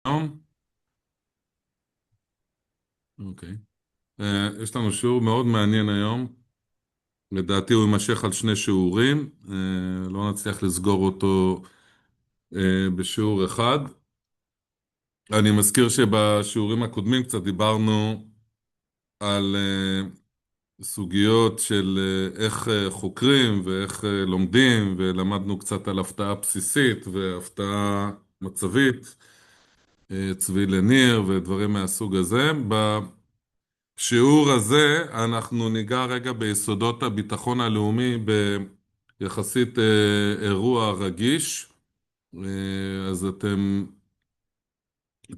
שלום. אוקיי. יש לנו שיעור מאוד מעניין היום. לדעתי הוא יימשך על שני שיעורים. לא נצליח לסגור אותו בשיעור אחד. אני מזכיר שבשיעורים הקודמים קצת דיברנו על סוגיות של איך חוקרים ואיך לומדים, ולמדנו קצת על הפתעה בסיסית והפתעה מצבית, צבי לניר ודברים מהסוג הזה. בשיעור הזה אנחנו ניגע רגע ביסודות הביטחון הלאומי ביחסית אירוע רגיש. אז אתם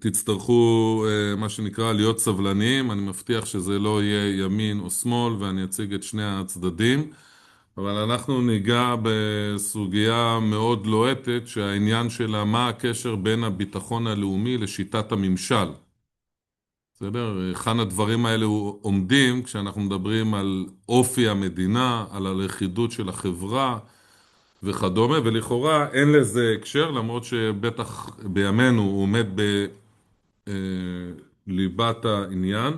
תצטרכו מה שנקרא להיות סבלניים. אני מבטיח שזה לא יהיה ימין או שמאל ואני אציג את שני הצדדים, אבל אנחנו ניגע בסוגיה מאוד לוהטת שהעניין שלה מה הקשר בין הביטחון הלאומי לשיטת הממשל. בסדר? היכן הדברים האלה עומדים כשאנחנו מדברים על אופי המדינה, על הלכידות של החברה וכדומה, ולכאורה אין לזה הקשר, למרות שבטח בימינו הוא עומד בליבת העניין.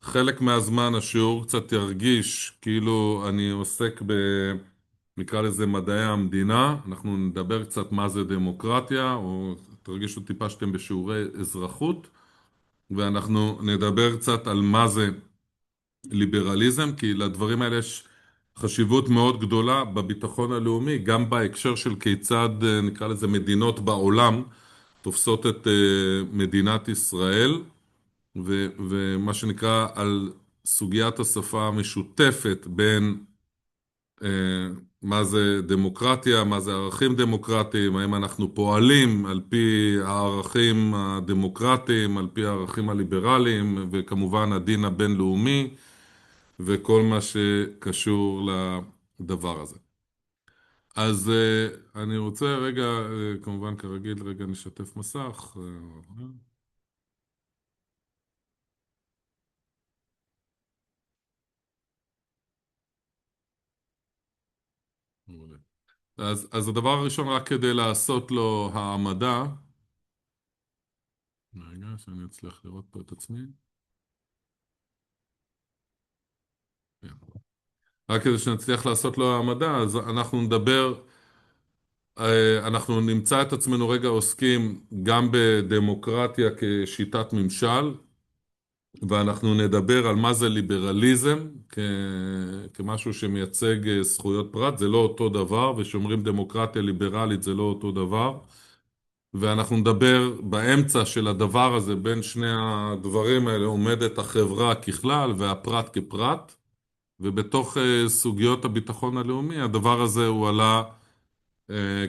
חלק מהזמן השיעור קצת ירגיש כאילו אני עוסק נקרא לזה מדעי המדינה. אנחנו נדבר קצת מה זה דמוקרטיה, או תרגישו טיפה שאתם בשיעורי אזרחות. ואנחנו נדבר קצת על מה זה ליברליזם, כי לדברים האלה יש חשיבות מאוד גדולה בביטחון הלאומי, גם בהקשר של כיצד נקרא לזה מדינות בעולם תופסות את מדינת ישראל, ומה שנקרא על סוגיית השפה המשותפת בין אה, מה זה דמוקרטיה, מה זה ערכים דמוקרטיים, האם אנחנו פועלים על פי הערכים הדמוקרטיים, על פי הערכים הליברליים, וכמובן הדין הבינלאומי, וכל מה שקשור לדבר הזה. אז אני רוצה רגע, כמובן כרגיל, רגע נשתף מסך. מעולה. אז הדבר הראשון, רק כדי לעשות לו העמדה, רגע, שאני אצליח לראות פה את עצמי. כן. רק כדי שנצליח לעשות לו העמדה, אז אנחנו נדבר, אנחנו נמצא את עצמנו רגע עוסקים גם בדמוקרטיה כשיטת ממשל, ואנחנו נדבר על מה זה ליברליזם כמשהו שמייצג זכויות פרט. זה לא אותו דבר, ושאומרים דמוקרטיה ליברלית זה לא אותו דבר. ואנחנו נדבר באמצע של הדבר הזה, בין שני הדברים האלה עומדת החברה ככלל והפרט כפרט. ובתוך סוגיות הביטחון הלאומי, הדבר הזה הוא עלה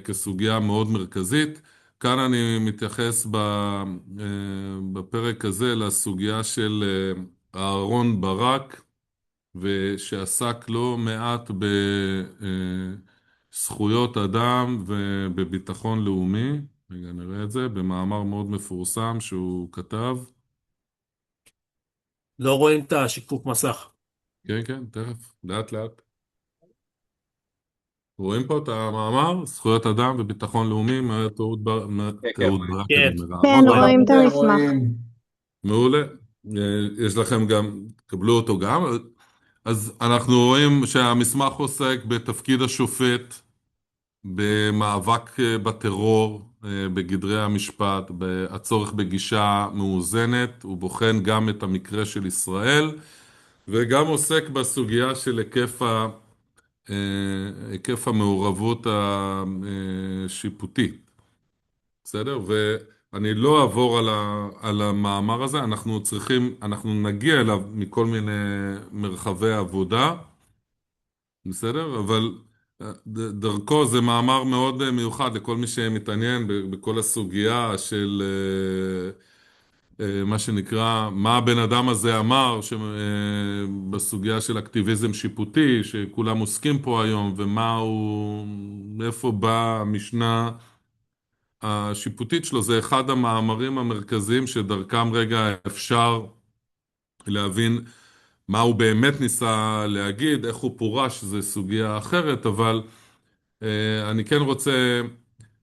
כסוגיה מאוד מרכזית. כאן אני מתייחס בפרק הזה לסוגיה של אהרון ברק, ושעסק לא מעט בזכויות אדם ובביטחון לאומי. רגע נראה את זה במאמר מאוד מפורסם שהוא כתב. לא רואים את השיקוף מסך. כן, כן, תכף, לאט לאט. רואים פה את המאמר, זכויות אדם וביטחון לאומי, כן, כן, אהוד רואים. ברק, כן, אני אומר, כן, אהרון ברק. רואים את כן, המסמך. רואים. מעולה. יש לכם גם, קבלו אותו גם. אז אנחנו רואים שהמסמך עוסק בתפקיד השופט, במאבק בטרור, בגדרי המשפט, הצורך בגישה מאוזנת. הוא בוחן גם את המקרה של ישראל, וגם עוסק בסוגיה של היקף המעורבות השיפוטית. בסדר? ואני לא אעבור על המאמר הזה. אנחנו נגיע אליו מכל מיני מרחבי עבודה. בסדר? אבל דרכו זה מאמר מאוד מיוחד לכל מי שמתעניין בכל הסוגיה של מה שנקרא, מה הבן אדם הזה אמר בסוגיה של אקטיביזם שיפוטי, שכולם עוסקים פה היום, מאיפה באה המשנה השיפוטית שלו. זה אחד המאמרים המרכזיים שדרכם רגע אפשר להבין מה הוא באמת ניסה להגיד. איך הוא פורש זה סוגיה אחרת, אבל אני כן רוצה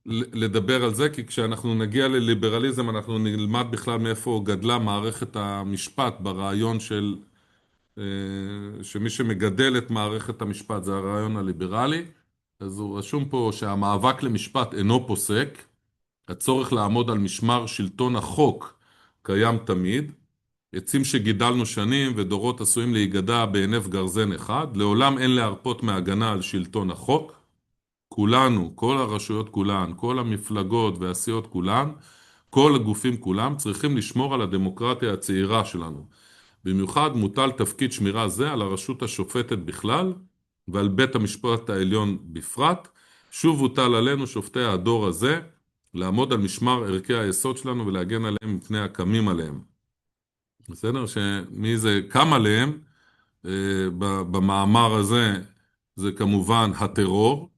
לדבר על זה, כי כשאנחנו נגיע לליברליזם אנחנו נלמד בכלל מאיפה גדלה מערכת המשפט ברעיון של שמי שמגדל את מערכת המשפט זה הרעיון הליברלי. אז הוא רשום פה שהמאבק למשפט אינו פוסק, הצורך לעמוד על משמר שלטון החוק קיים תמיד, עצים שגידלנו שנים ודורות עשויים להיגדע בהינף גרזן אחד, לעולם אין להרפות מהגנה על שלטון החוק. כולנו, כל הרשויות כולן, כל המפלגות והסיעות כולן, כל הגופים כולם צריכים לשמור על הדמוקרטיה הצעירה שלנו. במיוחד מוטל תפקיד שמירה זה על הרשות השופטת בכלל ועל בית המשפט העליון בפרט. שוב הוטל עלינו שופטי הדור הזה לעמוד על משמר ערכי היסוד שלנו ולהגן עליהם מפני הקמים עליהם. בסדר? שמי זה קם עליהם במאמר הזה זה כמובן הטרור.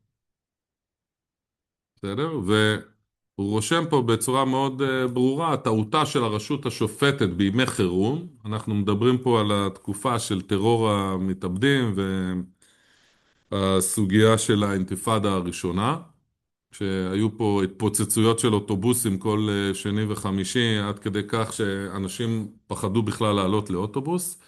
בסדר? והוא רושם פה בצורה מאוד ברורה, טעותה של הרשות השופטת בימי חירום. אנחנו מדברים פה על התקופה של טרור המתאבדים והסוגיה של האינתיפאדה הראשונה, שהיו פה התפוצצויות של אוטובוסים כל שני וחמישי, עד כדי כך שאנשים פחדו בכלל לעלות לאוטובוס.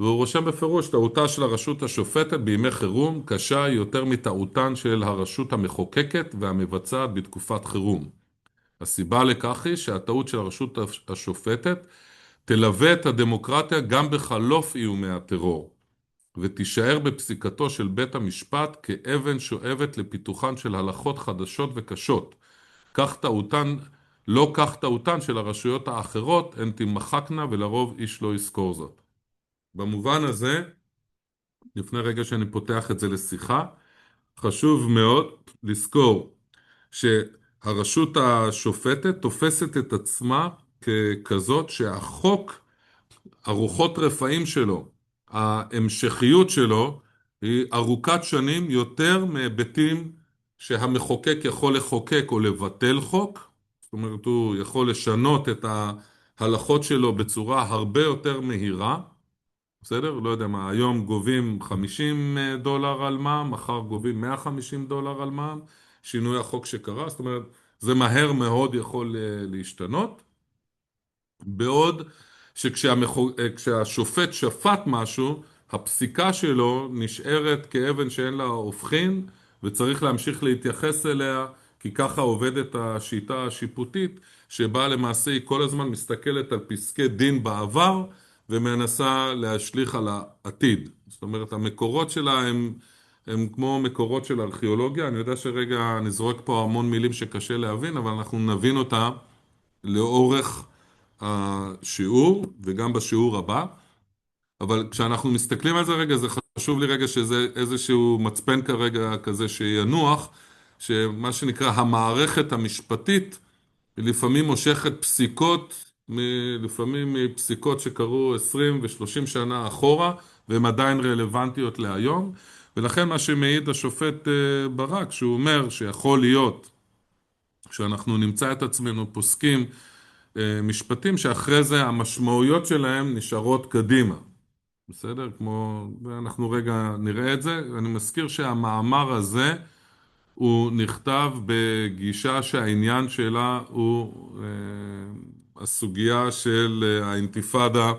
והוא רושם בפירוש, טעותה של הרשות השופטת בימי חירום קשה יותר מטעותן של הרשות המחוקקת והמבצעת בתקופת חירום. הסיבה לכך היא שהטעות של הרשות השופטת תלווה את הדמוקרטיה גם בחלוף איומי הטרור, ותישאר בפסיקתו של בית המשפט כאבן שואבת לפיתוחן של הלכות חדשות וקשות. לא כך טעותן של הרשויות האחרות, הן תמחקנה ולרוב איש לא יזכור זאת. במובן הזה, לפני רגע שאני פותח את זה לשיחה, חשוב מאוד לזכור שהרשות השופטת תופסת את עצמה ככזאת שהחוק, ארוחות רפאים שלו, ההמשכיות שלו היא ארוכת שנים יותר מהיבטים שהמחוקק יכול לחוקק או לבטל חוק. זאת אומרת, הוא יכול לשנות את ההלכות שלו בצורה הרבה יותר מהירה. בסדר? לא יודע מה, היום גובים $50 על מע"מ, מחר גובים $150 על מע"מ, שינוי החוק שקרה, זאת אומרת, זה מהר מאוד יכול להשתנות. בעוד שכשהשופט שפט משהו, הפסיקה שלו נשארת כאבן שאין לה הופכין, וצריך להמשיך להתייחס אליה, כי ככה עובדת השיטה השיפוטית, שבה למעשה היא כל הזמן מסתכלת על פסקי דין בעבר, ומנסה להשליך על העתיד. זאת אומרת, המקורות שלה הם כמו מקורות של ארכיאולוגיה. אני יודע שרגע נזרוק פה המון מילים שקשה להבין, אבל אנחנו נבין אותה לאורך השיעור, וגם בשיעור הבא. אבל כשאנחנו מסתכלים על זה רגע, זה חשוב לי רגע שזה איזשהו מצפן כרגע כזה שינוח, שמה שנקרא המערכת המשפטית, היא לפעמים מושכת פסיקות, לפעמים מפסיקות שקרו 20 ו-30 שנה אחורה, והן עדיין רלוונטיות להיום. ולכן מה שמעיד השופט ברק, שהוא אומר שיכול להיות שאנחנו נמצא את עצמנו פוסקים משפטים שאחרי זה המשמעויות שלהם נשארות קדימה. בסדר? כמו, ואנחנו רגע נראה את זה. אני מזכיר שהמאמר הזה הוא נכתב בגישה שהעניין שלה הוא הסוגיה של האינתיפאדה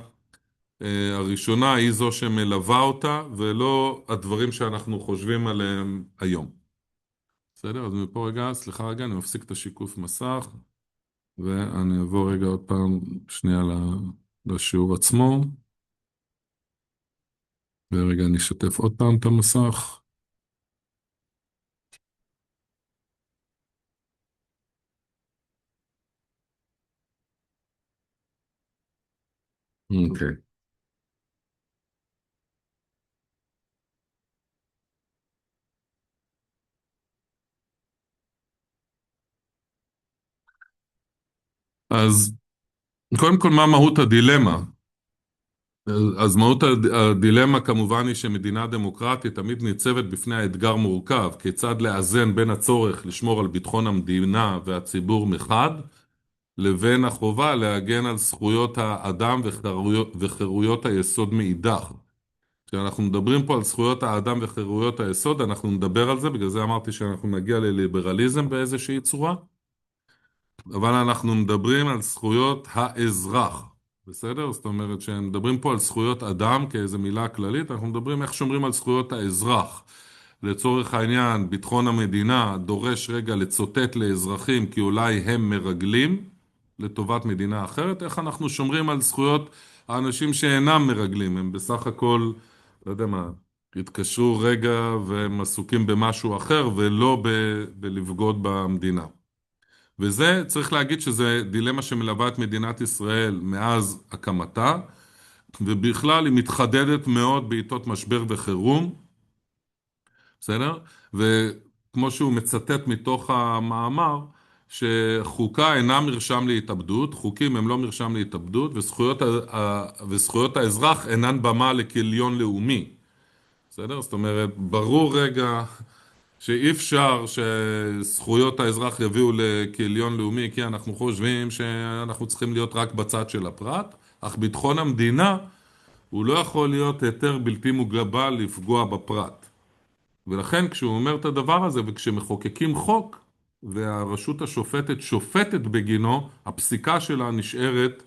הראשונה, היא זו שמלווה אותה, ולא הדברים שאנחנו חושבים עליהם היום. בסדר? אז מפה רגע, סליחה רגע, אני מפסיק את השיקוף מסך. ואני אעבור רגע עוד פעם שנייה לשיעור עצמו. ורגע אני אשתף עוד פעם את המסך. אוקיי. אז קודם כל, מה מהות הדילמה? אז מהות הדילמה כמובן היא שמדינה דמוקרטית תמיד ניצבת בפני האתגר מורכב, כיצד לאזן בין הצורך לשמור על ביטחון המדינה והציבור מחד, לבין החובה להגן על זכויות האדם וחירויות היסוד מאידך. כשאנחנו מדברים פה על זכויות האדם וחירויות היסוד, אנחנו נדבר על זה, בגלל זה אמרתי שאנחנו נגיע לליברליזם באיזושהי צורה, אבל אנחנו מדברים על זכויות האזרח, בסדר? זאת אומרת שמדברים פה על זכויות אדם כאיזו מילה כללית, אנחנו מדברים איך שומרים על זכויות האזרח. לצורך העניין, ביטחון המדינה דורש רגע לצוטט לאזרחים כי אולי הם מרגלים לטובת מדינה אחרת. איך אנחנו שומרים על זכויות האנשים שאינם מרגלים? הם בסך הכל, לא יודע מה, התקשרו רגע והם עסוקים במשהו אחר ולא בלבגוד במדינה. וזה, צריך להגיד שזה דילמה שמלווה את מדינת ישראל מאז הקמתה, ובכלל היא מתחדדת מאוד בעיתות משבר וחירום. בסדר? וכמו שהוא מצטט מתוך המאמר, שחוקה אינה מרשם להתאבדות, חוקים הם לא מרשם להתאבדות, וזכויות האזרח אינן במה לכיליון לאומי. בסדר? זאת אומרת, ברור רגע שאי אפשר שזכויות האזרח יביאו לכיליון לאומי, כי אנחנו חושבים שאנחנו צריכים להיות רק בצד של הפרט, אך ביטחון המדינה הוא לא יכול להיות היתר בלתי מוגבל לפגוע בפרט. ולכן כשהוא אומר את הדבר הזה, וכשמחוקקים חוק, והרשות השופטת שופטת בגינו, הפסיקה שלה נשארת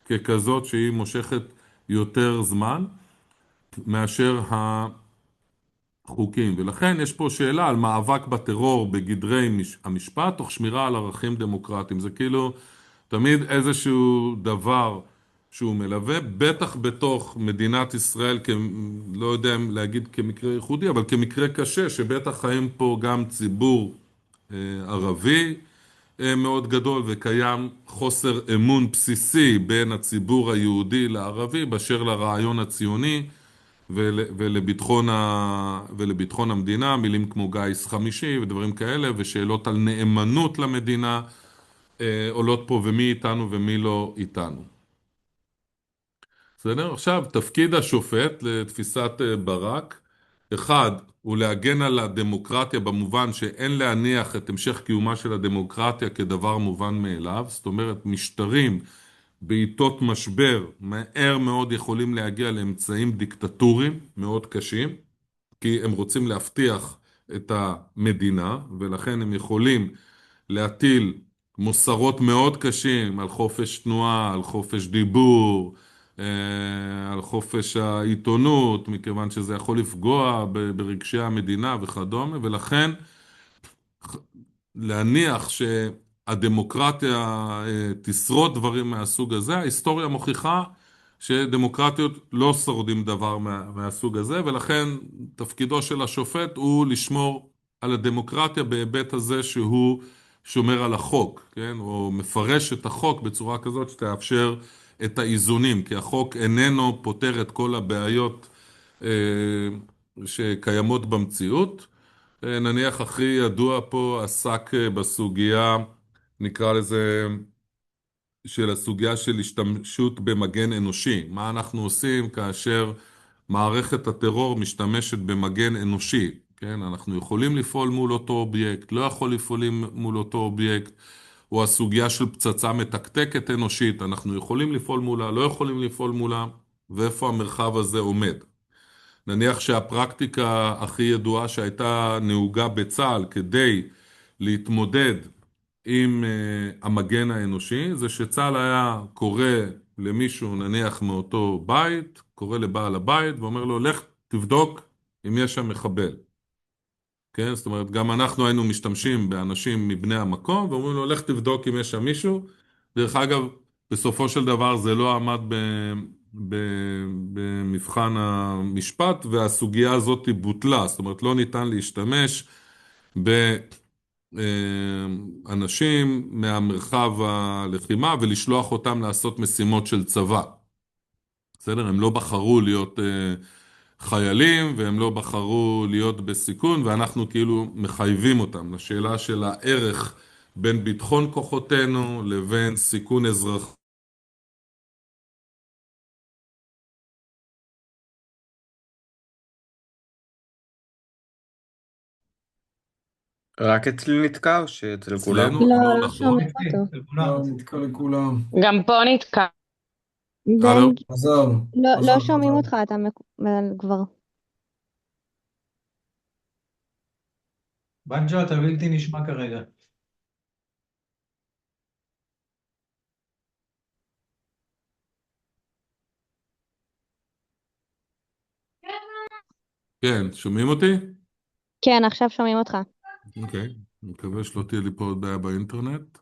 ככזאת שהיא מושכת יותר זמן מאשר החוקים. ולכן יש פה שאלה על מאבק בטרור בגדרי המשפט, תוך שמירה על ערכים דמוקרטיים. זה כאילו תמיד איזשהו דבר שהוא מלווה, בטח בתוך מדינת ישראל, לא יודע אם להגיד כמקרה ייחודי, אבל כמקרה קשה, שבטח חיים פה גם ציבור ערבי מאוד גדול, וקיים חוסר אמון בסיסי בין הציבור היהודי לערבי, באשר לרעיון הציוני ולביטחון המדינה, מילים כמו גיס חמישי ודברים כאלה, ושאלות על נאמנות למדינה עולות פה, ומי איתנו ומי לא איתנו. בסדר? עכשיו, תפקיד השופט לתפיסת ברק, אחד, הוא להגן על הדמוקרטיה במובן שאין להניח את המשך קיומה של הדמוקרטיה כדבר מובן מאליו, זאת אומרת, משטרים בעיתות משבר מהר מאוד יכולים להגיע לאמצעים דיקטטוריים מאוד קשים, כי הם רוצים להבטיח את המדינה, ולכן הם יכולים להטיל מוסרות מאוד קשים על חופש תנועה, על חופש דיבור, על חופש העיתונות, מכיוון שזה יכול לפגוע ברגשי המדינה וכדומה, ולכן להניח שהדמוקרטיה תשרוד דברים מהסוג הזה, ההיסטוריה מוכיחה שדמוקרטיות לא שורדים דבר מהסוג הזה, ולכן תפקידו של השופט הוא לשמור על הדמוקרטיה בהיבט הזה שהוא שומר על החוק, כן? או מפרש את החוק בצורה כזאת שתאפשר את האיזונים, כי החוק איננו פותר את כל הבעיות שקיימות במציאות. נניח הכי ידוע פה עסק בסוגיה, נקרא לזה, של הסוגיה של השתמשות במגן אנושי. מה אנחנו עושים כאשר מערכת הטרור משתמשת במגן אנושי? כן, אנחנו יכולים לפעול מול אותו אובייקט, לא יכול לפעול מול אותו אובייקט, או הסוגיה של פצצה מתקתקת אנושית, אנחנו יכולים לפעול מולה, לא יכולים לפעול מולה, ואיפה המרחב הזה עומד. נניח שהפרקטיקה הכי ידועה שהייתה נהוגה בצה"ל כדי להתמודד עם המגן האנושי, זה שצה"ל היה קורא למישהו נניח מאותו בית, קורא לבעל הבית ואומר לו, לך תבדוק אם יש שם מחבל. כן? זאת אומרת, גם אנחנו היינו משתמשים באנשים מבני המקום, ואומרים לו, לך תבדוק אם יש שם מישהו. דרך אגב, בסופו של דבר זה לא עמד ב, במבחן המשפט, והסוגיה הזאת בוטלה. זאת אומרת, לא ניתן להשתמש באנשים מהמרחב הלחימה, ולשלוח אותם לעשות משימות של צבא. בסדר? הם לא בחרו להיות חיילים, והם לא בחרו להיות בסיכון, ואנחנו כאילו מחייבים אותם לשאלה של הערך בין ביטחון כוחותינו לבין סיכון אזרחי. רק אצלי נתקע או שאצל כולם? אצלנו, לא, לא לא נכון. שומעים אותו. נתקע לכולם. גם פה נתקע. הלו? בן, לא שומעים אותך, אתה כבר. בנג'ו, אתה בלתי נשמע כרגע. כן, שומעים אותי? כן, עכשיו שומעים אותך. אוקיי, אני מקווה שלא תהיה לי פה עוד בעיה באינטרנט.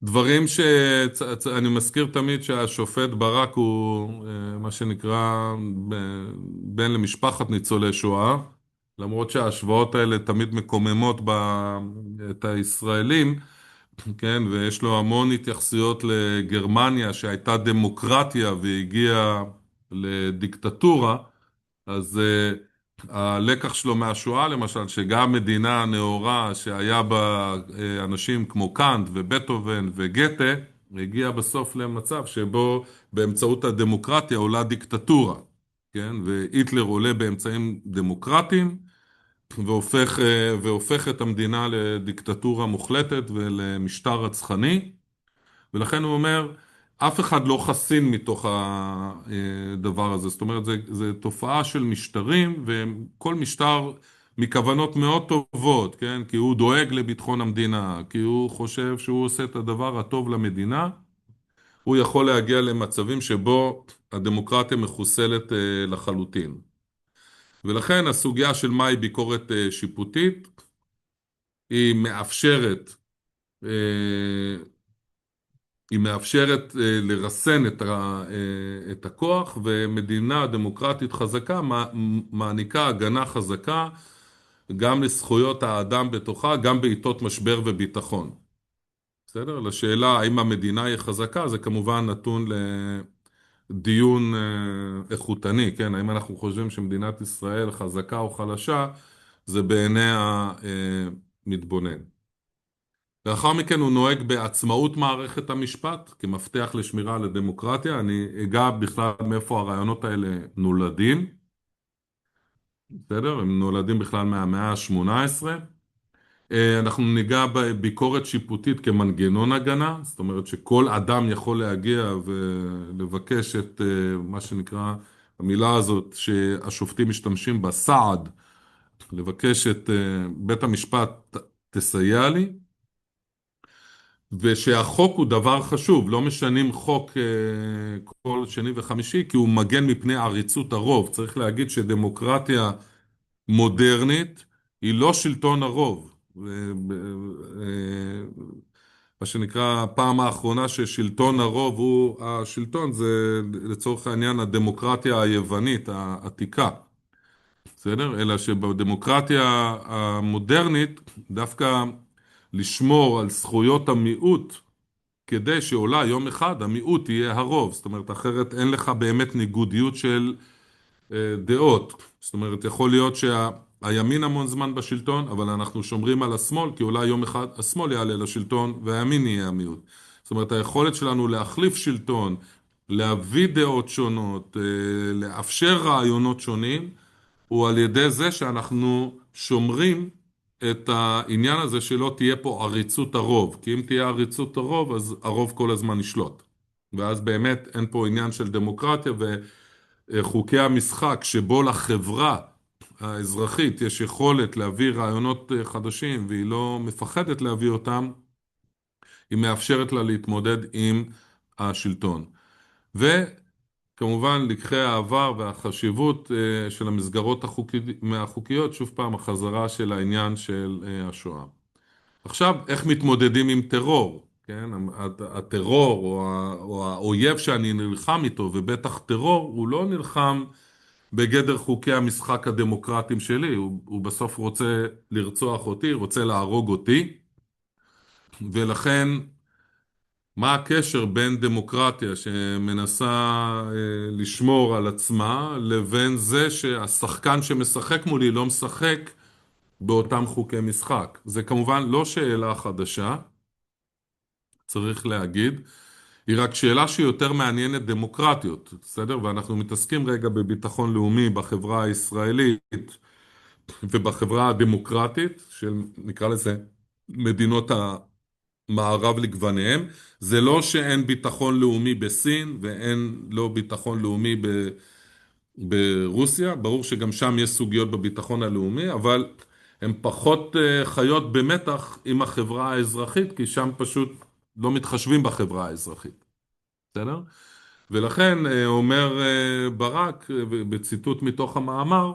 דברים שאני מזכיר תמיד שהשופט ברק הוא מה שנקרא בן למשפחת ניצולי שואה, למרות שההשוואות האלה תמיד מקוממות את הישראלים, כן, ויש לו המון התייחסויות לגרמניה שהייתה דמוקרטיה והגיעה לדיקטטורה. אז הלקח שלו מהשואה למשל, שגם מדינה נאורה שהיה בה אנשים כמו קאנט ובטהובן וגתה, הגיע בסוף למצב שבו באמצעות הדמוקרטיה עולה דיקטטורה, כן? והיטלר עולה באמצעים דמוקרטיים והופך את המדינה לדיקטטורה מוחלטת ולמשטר רצחני. ולכן הוא אומר, אף אחד לא חסין מתוך הדבר הזה. זאת אומרת, זה תופעה של משטרים, וכל משטר מכוונות מאוד טובות, כן? כי הוא דואג לביטחון המדינה, כי הוא חושב שהוא עושה את הדבר הטוב למדינה, הוא יכול להגיע למצבים שבו הדמוקרטיה מחוסלת לחלוטין. ולכן הסוגיה של מהי ביקורת שיפוטית, היא מאפשרת אה, היא מאפשרת לרסן את הכוח, ומדינה דמוקרטית חזקה מעניקה הגנה חזקה גם לזכויות האדם בתוכה, גם בעיתות משבר וביטחון. בסדר? לשאלה האם המדינה היא חזקה, זה כמובן נתון לדיון איכותני, כן? האם אנחנו חושבים שמדינת ישראל חזקה או חלשה, זה בעיני המתבונן. לאחר מכן הוא נוהג בעצמאות מערכת המשפט כמפתח לשמירה על הדמוקרטיה. אני אגע בכלל מאיפה הרעיונות האלה נולדים. בסדר? הם נולדים בכלל מהמאה ה-18. אנחנו ניגע בביקורת שיפוטית כמנגנון הגנה, זאת אומרת שכל אדם יכול להגיע ולבקש את מה שנקרא, המילה הזאת שהשופטים משתמשים בה, סעד, לבקש את בית המשפט תסייע לי. ושהחוק הוא דבר חשוב, לא משנים חוק כל שני וחמישי, כי הוא מגן מפני עריצות הרוב. צריך להגיד שדמוקרטיה מודרנית היא לא שלטון הרוב. מה שנקרא, הפעם האחרונה ששלטון הרוב הוא השלטון, זה לצורך העניין הדמוקרטיה היוונית, העתיקה. בסדר? אלא שבדמוקרטיה המודרנית, דווקא לשמור על זכויות המיעוט, כדי שאולי יום אחד המיעוט יהיה הרוב. זאת אומרת, אחרת אין לך באמת ניגודיות של דעות. זאת אומרת, יכול להיות שהימין המון זמן בשלטון, אבל אנחנו שומרים על השמאל, כי אולי יום אחד השמאל יעלה לשלטון והימין יהיה המיעוט. זאת אומרת, היכולת שלנו להחליף שלטון, להביא דעות שונות, לאפשר רעיונות שונים, הוא על ידי זה שאנחנו שומרים את העניין הזה שלא תהיה פה עריצות הרוב. כי אם תהיה עריצות הרוב, אז הרוב כל הזמן ישלוט. ואז באמת אין פה עניין של דמוקרטיה, וחוקי המשחק שבו לחברה האזרחית יש יכולת להביא רעיונות חדשים, והיא לא מפחדת להביא אותם, היא מאפשרת לה להתמודד עם השלטון. כמובן, לקחי העבר והחשיבות של המסגרות החוקיות, שוב פעם, החזרה של העניין של השואה. עכשיו, איך מתמודדים עם טרור? כן? הטרור או האויב שאני נלחם איתו, ובטח טרור, הוא לא נלחם בגדר חוקי המשחק הדמוקרטיים שלי. הוא בסוף רוצה לרצוח אותי, רוצה להרוג אותי, ולכן מה הקשר בין דמוקרטיה שמנסה לשמור על עצמה לבין זה שהשחקן שמשחק מולי לא משחק באותם חוקי משחק? זה כמובן לא שאלה חדשה, צריך להגיד, היא רק שאלה שהיא יותר מעניינת דמוקרטיות, בסדר? ואנחנו מתעסקים רגע בביטחון לאומי בחברה הישראלית ובחברה הדמוקרטית, של נקרא לזה מדינות מערב לגווניהם. זה לא שאין ביטחון לאומי בסין ואין לא ביטחון לאומי ברוסיה, ברור שגם שם יש סוגיות בביטחון הלאומי, אבל הן פחות חיות במתח עם החברה האזרחית, כי שם פשוט לא מתחשבים בחברה האזרחית. בסדר? ולכן אומר ברק, בציטוט מתוך המאמר,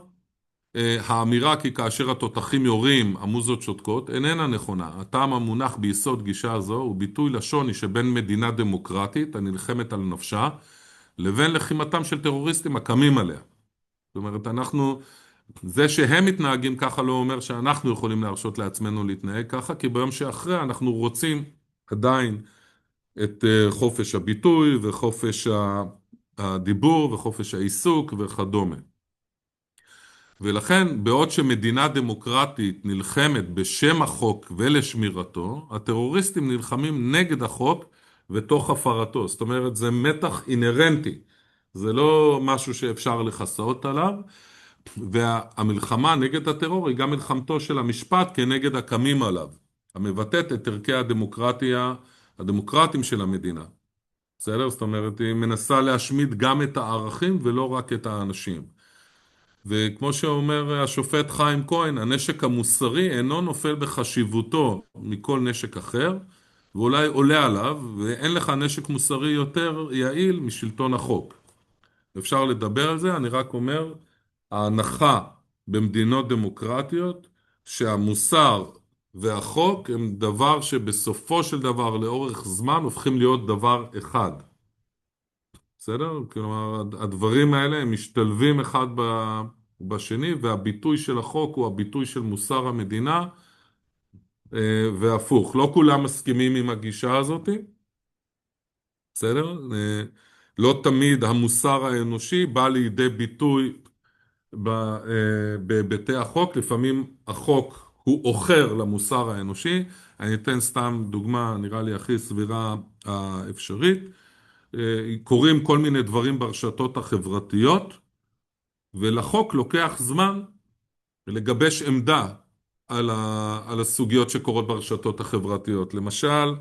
האמירה כי כאשר התותחים יורים, המוזות שותקות, איננה נכונה. הטעם המונח ביסוד גישה זו הוא ביטוי לשוני שבין מדינה דמוקרטית הנלחמת על נפשה, לבין לחימתם של טרוריסטים הקמים עליה. זאת אומרת, זה שהם מתנהגים ככה לא אומר שאנחנו יכולים להרשות לעצמנו להתנהג ככה, כי ביום שאחרי אנחנו רוצים עדיין את חופש הביטוי וחופש הדיבור וחופש העיסוק וכדומה. ולכן, בעוד שמדינה דמוקרטית נלחמת בשם החוק ולשמירתו, הטרוריסטים נלחמים נגד החוק ותוך הפרתו. זאת אומרת, זה מתח אינרנטי. זה לא משהו שאפשר לחסות עליו, והמלחמה נגד הטרור היא גם מלחמתו של המשפט כנגד הקמים עליו, המבטאת את ערכי הדמוקרטיים של המדינה. בסדר? זאת אומרת, היא מנסה להשמיד גם את הערכים ולא רק את האנשים. וכמו שאומר השופט חיים כהן, הנשק המוסרי אינו נופל בחשיבותו מכל נשק אחר, ואולי עולה עליו, ואין לך נשק מוסרי יותר יעיל משלטון החוק. אפשר לדבר על זה, אני רק אומר, ההנחה במדינות דמוקרטיות שהמוסר והחוק הם דבר שבסופו של דבר לאורך זמן הופכים להיות דבר אחד. בסדר? כלומר, הדברים האלה הם משתלבים אחד בשני, והביטוי של החוק הוא הביטוי של מוסר המדינה, והפוך. לא כולם מסכימים עם הגישה הזאת, בסדר? לא תמיד המוסר האנושי בא לידי ביטוי בהיבטי החוק, לפעמים החוק הוא אוחר למוסר האנושי. אני אתן סתם דוגמה, נראה לי הכי סבירה האפשרית. קוראים כל מיני דברים ברשתות החברתיות, ולחוק לוקח זמן לגבש עמדה על הסוגיות שקורות ברשתות החברתיות. למשל,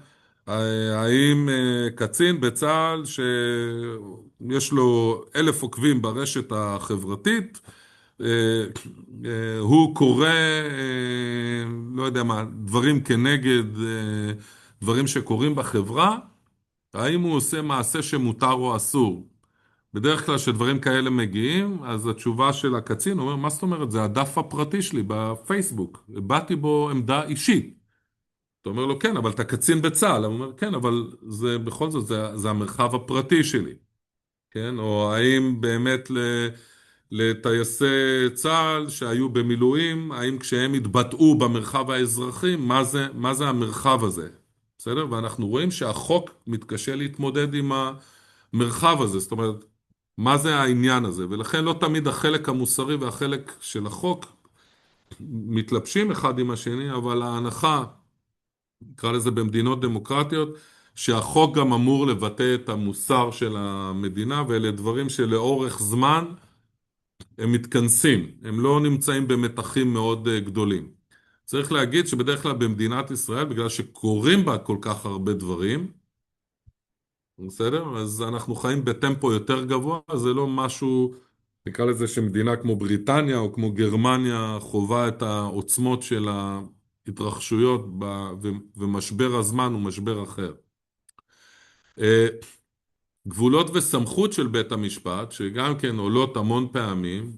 האם קצין בצה"ל שיש לו 1,000 עוקבים ברשת החברתית, הוא קורא, לא יודע מה, דברים כנגד דברים שקורים בחברה, האם הוא עושה מעשה שמותר או אסור? בדרך כלל שדברים כאלה מגיעים, אז התשובה של הקצין אומר, מה זאת אומרת? זה הדף הפרטי שלי בפייסבוק, באתי בו עמדה אישית. אתה אומר לו, כן, אבל אתה קצין בצה"ל. הוא אומר, כן, אבל בכל זאת זה המרחב הפרטי שלי. כן? או האם באמת לטייסי צה"ל שהיו במילואים, האם כשהם התבטאו במרחב האזרחי, מה זה המרחב הזה? בסדר? ואנחנו רואים שהחוק מתקשה להתמודד עם המרחב הזה. זאת אומרת, מה זה העניין הזה? ולכן לא תמיד החלק המוסרי והחלק של החוק מתלבשים אחד עם השני, אבל ההנחה, נקרא לזה במדינות דמוקרטיות, שהחוק גם אמור לבטא את המוסר של המדינה, ואלה דברים שלאורך זמן הם מתכנסים, הם לא נמצאים במתחים מאוד גדולים. צריך להגיד שבדרך כלל במדינת ישראל, בגלל שקורים בה כל כך הרבה דברים, בסדר? אז אנחנו חיים בטמפו יותר גבוה, זה לא משהו, נקרא לזה שמדינה כמו בריטניה או כמו גרמניה חובה את העוצמות של ההתרחשויות ומשבר הזמן הוא משבר אחר. גבולות וסמכות של בית המשפט, שגם כן עולות המון פעמים,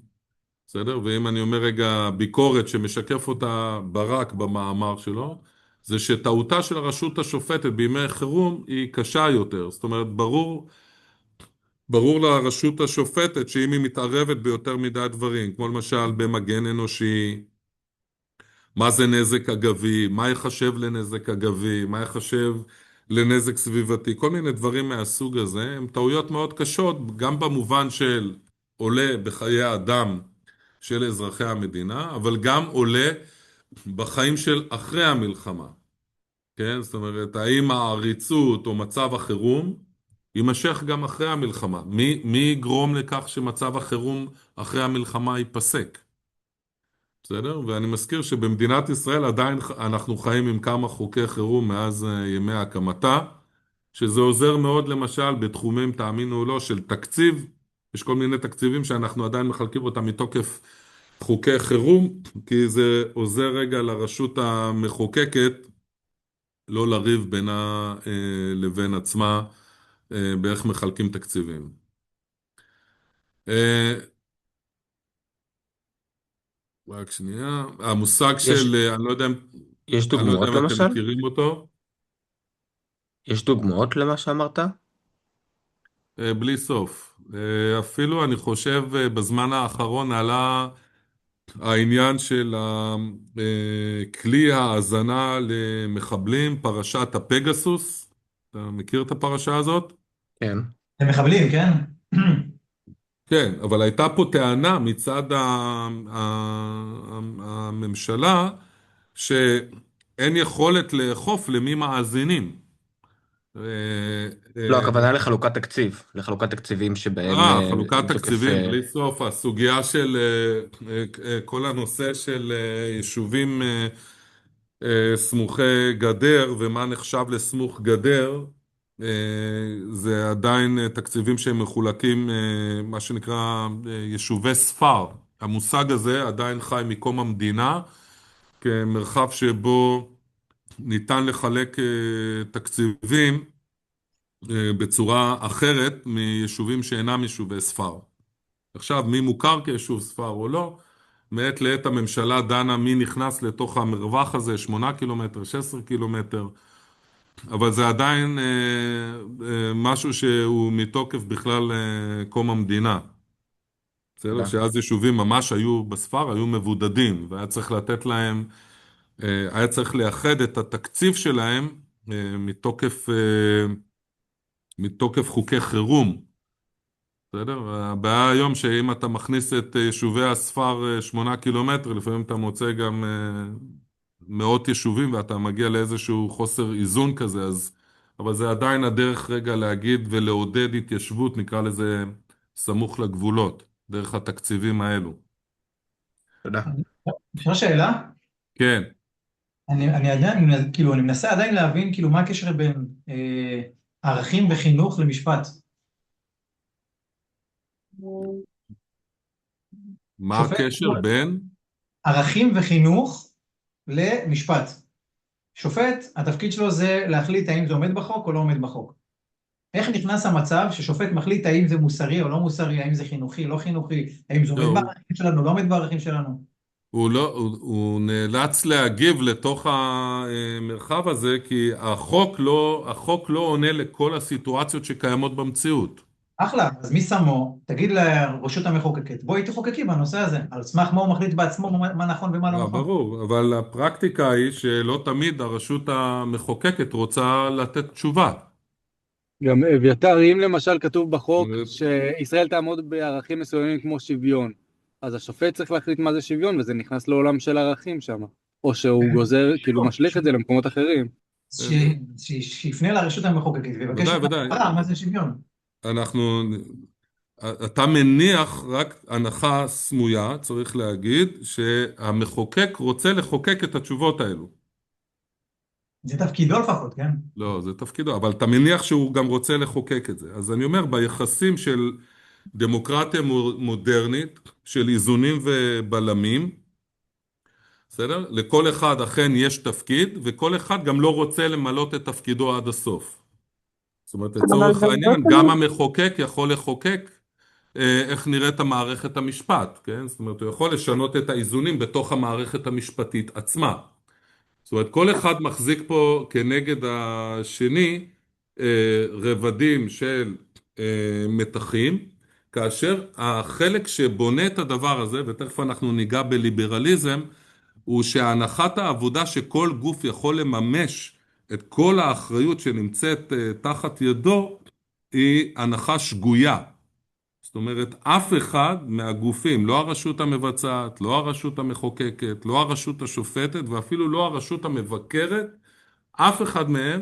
בסדר? ואם אני אומר רגע ביקורת שמשקף אותה ברק במאמר שלו, זה שטעותה של הרשות השופטת בימי חירום היא קשה יותר. זאת אומרת, ברור לרשות השופטת שאם היא מתערבת ביותר מדי דברים, כמו למשל במגן אנושי, מה זה נזק אגבי, מה יחשב לנזק אגבי, מה יחשב לנזק סביבתי, כל מיני דברים מהסוג הזה, הם טעויות מאוד קשות, גם במובן של עולה בחיי אדם של אזרחי המדינה, אבל גם עולה בחיים של אחרי המלחמה. כן? זאת אומרת, האם העריצות או מצב החירום יימשך גם אחרי המלחמה? מי יגרום לכך שמצב החירום אחרי המלחמה ייפסק? בסדר? ואני מזכיר שבמדינת ישראל עדיין אנחנו חיים עם כמה חוקי חירום מאז ימי הקמתה, שזה עוזר מאוד למשל בתחומים, תאמינו או לא, של תקציב. יש כל מיני תקציבים שאנחנו עדיין מחלקים אותם מתוקף חוקי חירום, כי זה עוזר רגע לרשות המחוקקת לא לריב בינה לבין עצמה באיך מחלקים תקציבים. אה, רק שנייה, המושג יש, של, יש אני לא יודע דוגמאות אם אתם למשל? מכירים אותו, יש דוגמאות למה שאמרת? בלי סוף. אפילו אני חושב בזמן האחרון עלה העניין של כלי ההאזנה למחבלים, פרשת הפגסוס. אתה מכיר את הפרשה הזאת? כן. הם מחבלים, כן? כן, אבל הייתה פה טענה מצד הממשלה שאין יכולת לאכוף למי מאזינים. אה, לא, אה, הכוונה לחלוקת תקציב, לחלוקת תקציבים שבהם חלוקת מתוקף... תקציבים בלי סוף, הסוגיה של כל הנושא של יישובים סמוכי גדר ומה נחשב לסמוך גדר, אה, זה עדיין תקציבים שהם מחולקים, מה שנקרא יישובי ספר. המושג הזה עדיין חי מקום המדינה כמרחב שבו ניתן לחלק תקציבים בצורה אחרת מיישובים שאינם יישובי ספר. עכשיו, מי מוכר כיישוב ספר או לא, מעת לעת הממשלה דנה מי נכנס לתוך המרווח הזה, 8 קילומטר, 16 קילומטר, אבל זה עדיין משהו שהוא מתוקף בכלל קום המדינה. בסדר? תודה. שאז יישובים ממש היו בספר, היו מבודדים, והיה צריך לתת להם, היה צריך לאחד את התקציב שלהם מתוקף חוקי חירום. בסדר? הבעיה היום שאם אתה מכניס את יישובי הספר 8 קילומטר, לפעמים אתה מוצא גם מאות יישובים ואתה מגיע לאיזשהו חוסר איזון כזה, אבל זה עדיין הדרך רגע להגיד ולעודד התיישבות, נקרא לזה סמוך לגבולות, דרך התקציבים האלו. תודה. אפשר שאלה? כן. אני עדיין, כאילו, אני מנסה עדיין להבין, כאילו, מה הקשר בין ערכים וחינוך למשפט. מה שופט, הקשר בין? ערכים וחינוך למשפט. שופט, התפקיד שלו זה להחליט האם זה עומד בחוק או לא עומד בחוק. איך נכנס המצב ששופט מחליט האם זה מוסרי או לא מוסרי, האם זה חינוכי, לא חינוכי, האם זה עומד לא, בערכים שלנו, לא עומד בערכים שלנו? הוא לא, הוא נאלץ להגיב לתוך המרחב הזה, כי החוק לא עונה לכל הסיטואציות שקיימות במציאות. אחלה, אז מי שמו? תגיד לרשות המחוקקת, בואי תחוקקי בנושא הזה, על סמך מה הוא מחליט בעצמו מה נכון ומה לא נכון. ברור, אבל הפרקטיקה היא שלא תמיד הרשות המחוקקת רוצה לתת תשובה. גם אביתר, אם למשל כתוב בחוק שישראל תעמוד בערכים מסוימים כמו שוויון, אז השופט צריך להחליט מה זה שוויון, וזה נכנס לעולם של ערכים שם. או שהוא גוזר, כאילו משליך את זה למקומות אחרים. שיפנה לרשות המחוקקת ויבקש ודאי, את ודאי. ההגדרה, מה זה שוויון. אתה מניח רק הנחה סמויה, צריך להגיד, שהמחוקק רוצה לחוקק את התשובות האלו. זה תפקידו לפחות, כן? לא, זה תפקידו, אבל אתה מניח שהוא גם רוצה לחוקק את זה. אז אני אומר, ביחסים של דמוקרטיה מודרנית, של איזונים ובלמים, בסדר? לכל אחד אכן יש תפקיד, וכל אחד גם לא רוצה למלות את תפקידו עד הסוף. זאת אומרת, לצורך העניין, גם המחוקק יכול לחוקק איך נראית המערכת המשפט, כן? זאת אומרת, הוא יכול לשנות את האיזונים בתוך המערכת המשפטית עצמה. זאת אומרת, כל אחד מחזיק פה כנגד השני רבדים של מתחים, כאשר החלק שבונה את הדבר הזה, ותכף אנחנו ניגע בליברליזם, הוא שהנחת העבודה שכל גוף יכול לממש את כל האחריות שנמצאת תחת ידו, היא הנחה שגויה. זאת אומרת, אף אחד מהגופים, לא הרשות המבצעת, לא הרשות המחוקקת, לא הרשות השופטת, ואפילו לא הרשות המבקרת, אף אחד מהם,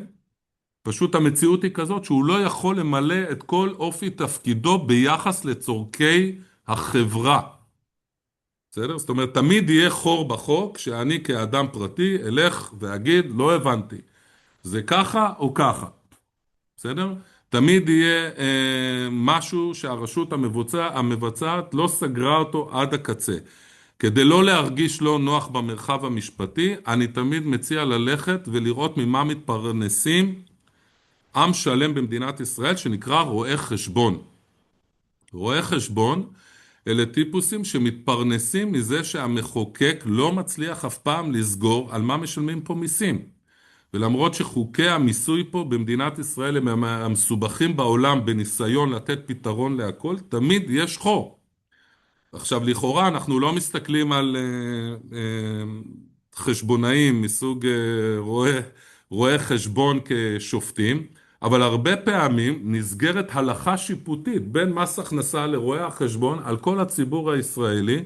פשוט המציאות היא כזאת שהוא לא יכול למלא את כל אופי תפקידו ביחס לצורכי החברה. בסדר? זאת אומרת, תמיד יהיה חור בחוק שאני כאדם פרטי אלך ואגיד, לא הבנתי, זה ככה או ככה, בסדר? תמיד יהיה משהו שהרשות המבצעת לא סגרה אותו עד הקצה. כדי לא להרגיש לא נוח במרחב המשפטי, אני תמיד מציע ללכת ולראות ממה מתפרנסים עם שלם במדינת ישראל שנקרא רואי חשבון. רואי חשבון אלה טיפוסים שמתפרנסים מזה שהמחוקק לא מצליח אף פעם לסגור על מה משלמים פה מיסים. ולמרות שחוקי המיסוי פה במדינת ישראל הם המסובכים בעולם בניסיון לתת פתרון להכל, תמיד יש חור. עכשיו, לכאורה אנחנו לא מסתכלים על חשבונאים מסוג רואי חשבון כשופטים, אבל הרבה פעמים נסגרת הלכה שיפוטית בין מס הכנסה לרואי החשבון על כל הציבור הישראלי,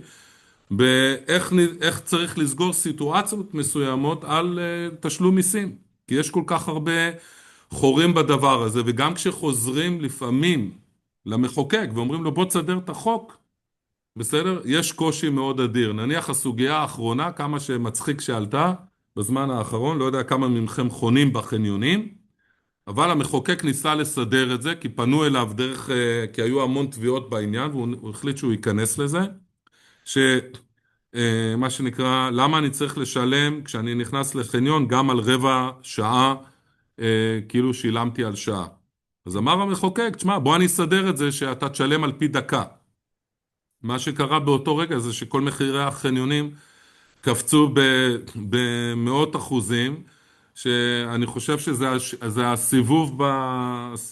איך צריך לסגור סיטואציות מסוימות על תשלום מיסים. כי יש כל כך הרבה חורים בדבר הזה, וגם כשחוזרים לפעמים למחוקק ואומרים לו בוא תסדר את החוק, בסדר? יש קושי מאוד אדיר. נניח הסוגיה האחרונה, כמה שמצחיק שעלתה בזמן האחרון, לא יודע כמה מכם חונים בחניונים, אבל המחוקק ניסה לסדר את זה, כי פנו אליו דרך, כי היו המון תביעות בעניין, והוא החליט שהוא ייכנס לזה, מה שנקרא, למה אני צריך לשלם כשאני נכנס לחניון גם על רבע שעה, כאילו שילמתי על שעה. אז אמר המחוקק, תשמע, בוא אני אסדר את זה שאתה תשלם על פי דקה. מה שקרה באותו רגע זה שכל מחירי החניונים קפצו במאות אחוזים, שאני חושב שזה הסיבוב,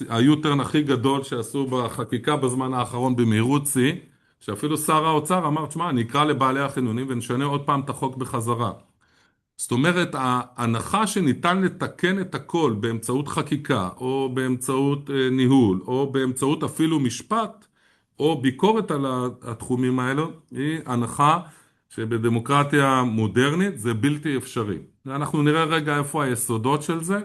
היוטרן הכי גדול שעשו בחקיקה בזמן האחרון במהירות שיא, שאפילו שר האוצר אמר, תשמע, נקרא לבעלי החניונים ונשנה עוד פעם את החוק בחזרה. זאת אומרת, ההנחה שניתן לתקן את הכל באמצעות חקיקה, או באמצעות ניהול, או באמצעות אפילו משפט, או ביקורת על התחומים האלו, היא הנחה שבדמוקרטיה מודרנית זה בלתי אפשרי. אנחנו נראה רגע איפה היסודות של זה,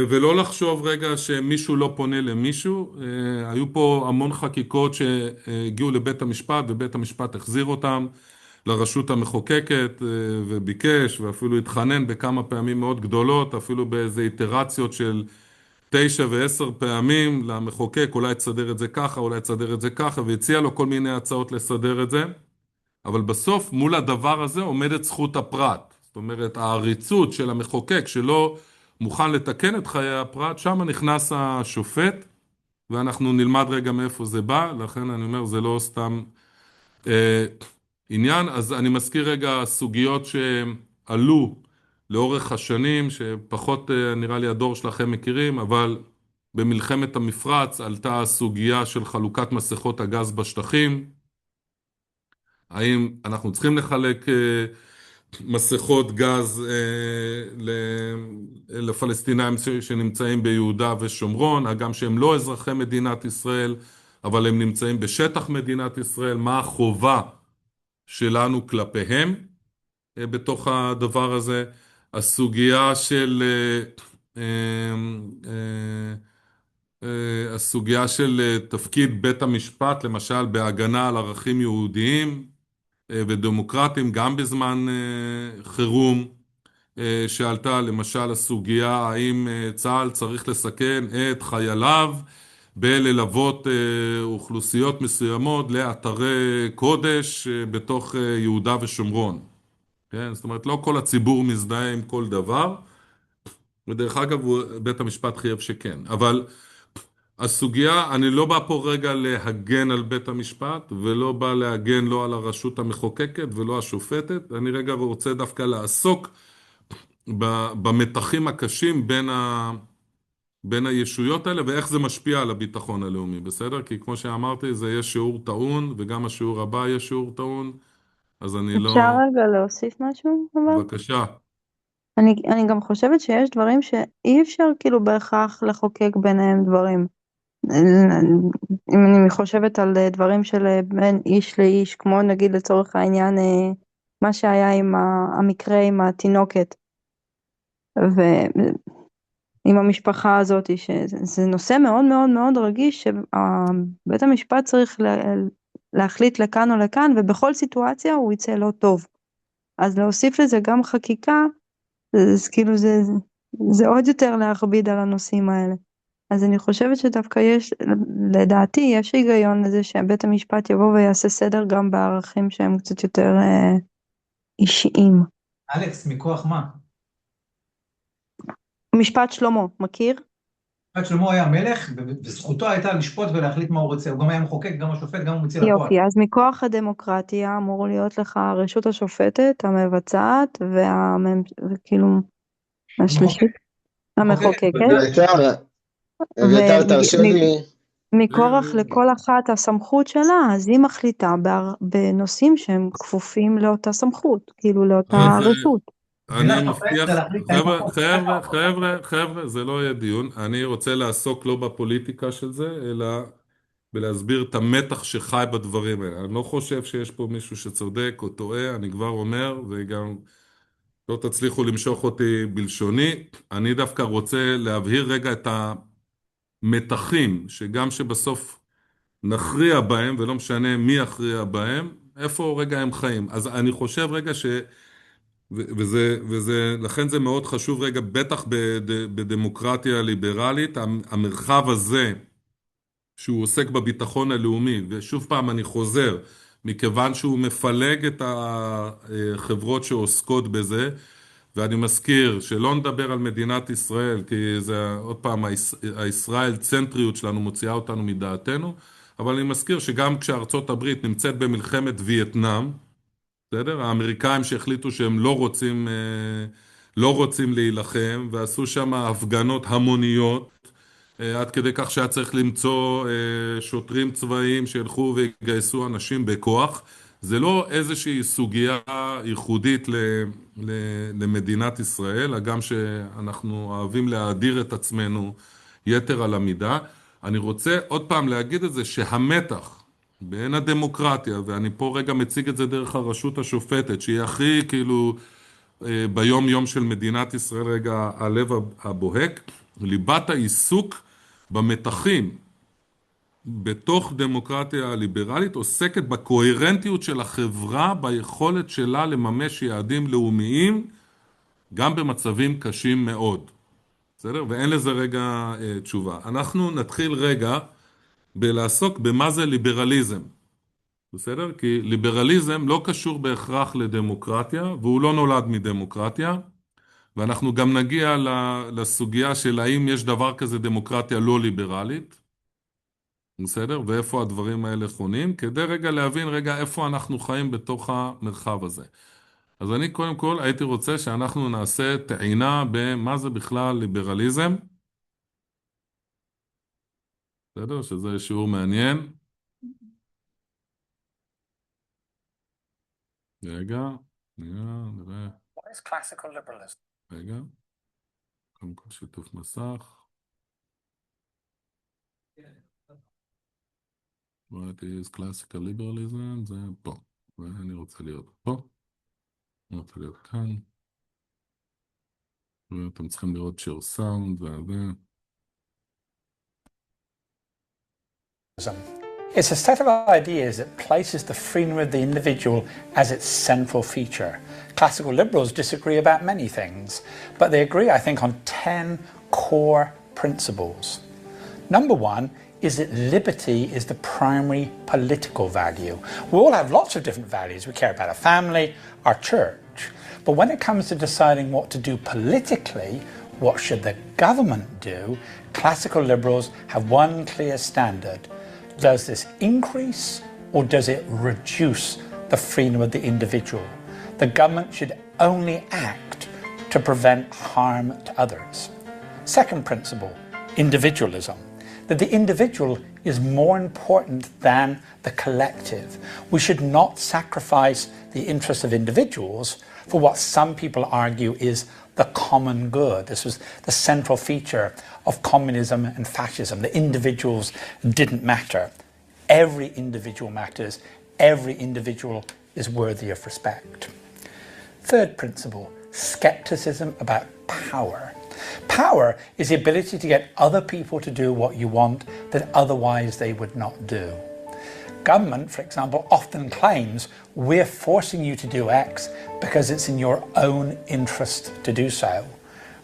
ולא לחשוב רגע שמישהו לא פונה למישהו. היו פה המון חקיקות שהגיעו לבית המשפט, ובית המשפט החזיר אותם לרשות המחוקקת, וביקש, ואפילו התחנן בכמה פעמים מאוד גדולות, אפילו באיזה איטרציות של 9 ו10 פעמים למחוקק, אולי תסדר את זה ככה, אולי תסדר את זה ככה, והציע לו כל מיני הצעות לסדר את זה. אבל בסוף מול הדבר הזה עומדת זכות הפרט. זאת אומרת, העריצות של המחוקק שלא מוכן לתקן את חיי הפרט, שם נכנס השופט, ואנחנו נלמד רגע מאיפה זה בא, לכן אני אומר, זה לא סתם עניין. אז אני מזכיר רגע סוגיות שעלו לאורך השנים, שפחות נראה לי הדור שלכם מכירים, אבל במלחמת המפרץ עלתה הסוגיה של חלוקת מסכות הגז בשטחים. האם אנחנו צריכים לחלק מסכות גז לפלסטינאים שנמצאים ביהודה ושומרון, הגם שהם לא אזרחי מדינת ישראל, אבל הם נמצאים בשטח מדינת ישראל, מה החובה שלנו כלפיהם בתוך הדבר הזה? הסוגיה של תפקיד בית המשפט, למשל בהגנה על ערכים יהודיים ודמוקרטיים, גם בזמן חירום, שעלתה למשל הסוגיה האם צה"ל צריך לסכן את חייליו בללוות אוכלוסיות מסוימות לאתרי קודש בתוך יהודה ושומרון. כן? זאת אומרת, לא כל הציבור מזדהה עם כל דבר, ודרך אגב בית המשפט חייב שכן. אבל הסוגיה, אני לא בא פה רגע להגן על בית המשפט, ולא בא להגן לא על הרשות המחוקקת ולא השופטת, אני רגע רוצה דווקא לעסוק במתחים הקשים בין הישויות האלה, ואיך זה משפיע על הביטחון הלאומי, בסדר? כי כמו שאמרתי, זה יש שיעור טעון, וגם השיעור הבא יש שיעור טעון, אז אני לא... אפשר רגע להוסיף משהו? אבל? בבקשה. אני גם חושבת שיש דברים שאי אפשר כאילו בהכרח לחוקק ביניהם דברים. אם אני חושבת על דברים של בין איש לאיש, כמו נגיד לצורך העניין מה שהיה עם המקרה עם התינוקת ועם המשפחה הזאת, שזה נושא מאוד מאוד מאוד רגיש שבית המשפט צריך להחליט לכאן או לכאן, ובכל סיטואציה הוא יצא לא טוב. אז להוסיף לזה גם חקיקה, אז כאילו זה עוד יותר להכביד על הנושאים האלה. אז אני חושבת שדווקא לדעתי יש היגיון לזה שבית המשפט יבוא ויעשה סדר גם בערכים שהם קצת יותר אישיים. אלכס, מכוח מה? משפט שלמה, מכיר? משפט שלמה היה מלך, וזכותו הייתה לשפוט ולהחליט מה הוא רוצה. הוא גם היה מחוקק, גם השופט, גם הוא מוציא לפועל. יופי, אז מכוח הדמוקרטיה אמור להיות לך הרשות השופטת, המבצעת, וכאילו, השלישית, המחוקקת. אביתר, תרשה לי. מכורח לכל אחת הסמכות שלה, אז היא מחליטה בנושאים שהם כפופים לאותה סמכות, כאילו לאותה רשות. אני מבטיח, חבר'ה, זה לא יהיה דיון. אני רוצה לעסוק לא בפוליטיקה של זה, אלא בלהסביר את המתח שחי בדברים האלה. אני לא חושב שיש פה מישהו שצודק או טועה, אני כבר אומר, וגם לא תצליחו למשוך אותי בלשוני. אני דווקא רוצה להבהיר רגע את המתחים, שגם שבסוף נכריע בהם, ולא משנה מי יכריע בהם, איפה רגע הם חיים. אז אני חושב רגע לכן זה מאוד חשוב רגע, בטח בדמוקרטיה ליברלית, המרחב הזה, שהוא עוסק בביטחון הלאומי, ושוב פעם אני חוזר, מכיוון שהוא מפלג את החברות שעוסקות בזה, ואני מזכיר שלא נדבר על מדינת ישראל, כי זה עוד פעם, הישראל צנטריות שלנו מוציאה אותנו מדעתנו, אבל אני מזכיר שגם כשארצות הברית נמצאת במלחמת וייטנאם, בסדר? האמריקאים שהחליטו שהם לא רוצים להילחם, ועשו שם הפגנות המוניות, עד כדי כך שהיה צריך למצוא שוטרים צבאיים שילכו ויגייסו אנשים בכוח. זה לא איזושהי סוגיה ייחודית למדינת ישראל, גם שאנחנו אוהבים להאדיר את עצמנו יתר על המידה. אני רוצה עוד פעם להגיד את זה, שהמתח בין הדמוקרטיה, ואני פה רגע מציג את זה דרך הרשות השופטת, שהיא הכי כאילו ביום יום של מדינת ישראל רגע הלב הבוהק, ליבת העיסוק במתחים בתוך דמוקרטיה ליברלית עוסקת בקוהרנטיות של החברה, ביכולת שלה לממש יעדים לאומיים, גם במצבים קשים מאוד. בסדר? ואין לזה רגע תשובה. אנחנו נתחיל רגע בלעסוק במה זה ליברליזם. בסדר? כי ליברליזם לא קשור בהכרח לדמוקרטיה, והוא לא נולד מדמוקרטיה, ואנחנו גם נגיע לסוגיה של האם יש דבר כזה דמוקרטיה לא ליברלית, בסדר? ואיפה הדברים האלה חונים, כדי רגע להבין רגע איפה אנחנו חיים בתוך המרחב הזה. אז אני קודם כל הייתי רוצה שאנחנו נעשה טעינה במה זה בכלל ליברליזם, בסדר? שזה שיעור מעניין. רגע, נראה. What is classical liberalism? רגע, קודם כל שיתוף מסך. What is classical liberalism? זה פה, ואני רוצה להיות פה. אני רוצה להיות כאן. ואתם צריכים לראות share sound וזה. It's a set of ideas that places the freedom of the individual as its central feature. Classical liberals disagree about many things, but they agree, I think, on 10 core principles. Number one is that liberty is the primary political value. We all have lots of different values. We care about our family, our church. But when it comes to deciding what to do politically, what should the government do, classical liberals have one clear standard. Does this increase or does it reduce the freedom of the individual? The government should only act to prevent harm to others. Second principle, individualism. That the individual is more important than the collective. We should not sacrifice the interests of individuals for what some people argue is the common good. This was the central feature of communism and fascism. The individuals didn't matter. Every individual matters. Every individual is worthy of respect. Third principle, skepticism about power. Power is the ability to get other people to do what you want that otherwise they would not do. Government, for example, often claims we're forcing you to do X because it's in your own interest to do so.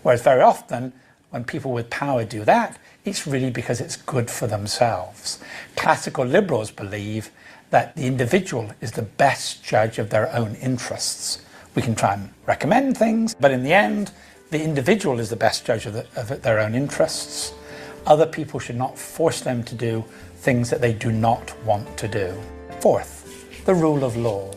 Whereas very often, when people with power do that, it's really because it's good for themselves. Classical liberals believe that the individual is the best judge of their own interests. We can try and recommend things, but in the end, the individual is the best judge of their own interests. Other people should not force them to do things that they do not want to do. Fourth, the rule of law.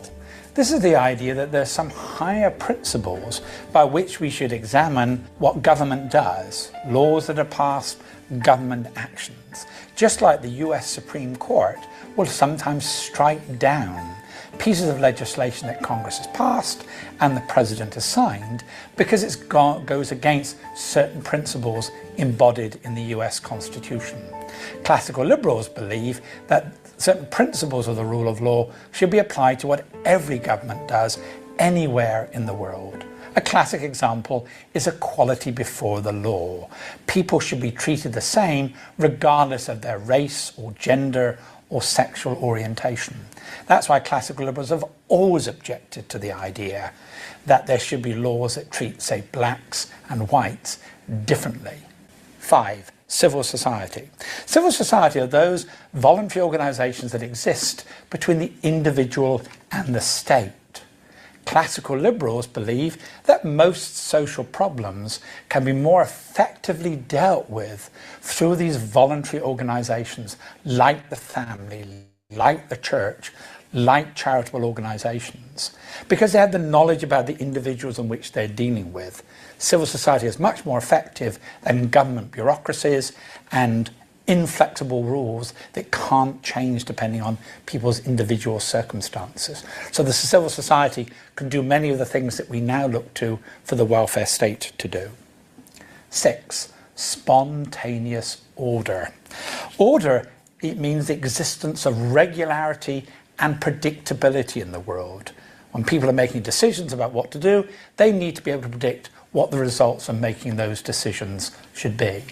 This is the idea that there's some higher principles by which we should examine what government does, laws that are passed, government actions. Just like the US Supreme Court will sometimes strike down pieces of legislation that Congress has passed and the President has signed because it goes against certain principles embodied in the US Constitution. Classical liberals believe that certain principles of the rule of law should be applied to what every government does anywhere in the world. A classic example is equality before the law. People should be treated the same regardless of their race or gender or sexual orientation. That's why classical liberals have always objected to the idea that there should be laws that treat, say, blacks and whites differently. 5. Civil society. Civil society are those voluntary organisations that exist between the individual and the state. Classical liberals believe that most social problems can be more effectively dealt with through these voluntary organisations like the family, like the church, like charitable organisations, because they have the knowledge about the individuals in which they're dealing with. Civil society is much more effective than government bureaucracies and inflexible rules that can't change depending on people's individual circumstances. So the civil society can do many of the things that we now look to for the welfare state to do. 6. Spontaneous order. Order, it means the existence of regularity and predictability in the world. When people are making decisions about what to do, they need to be able to predict what the results of making those decisions should be.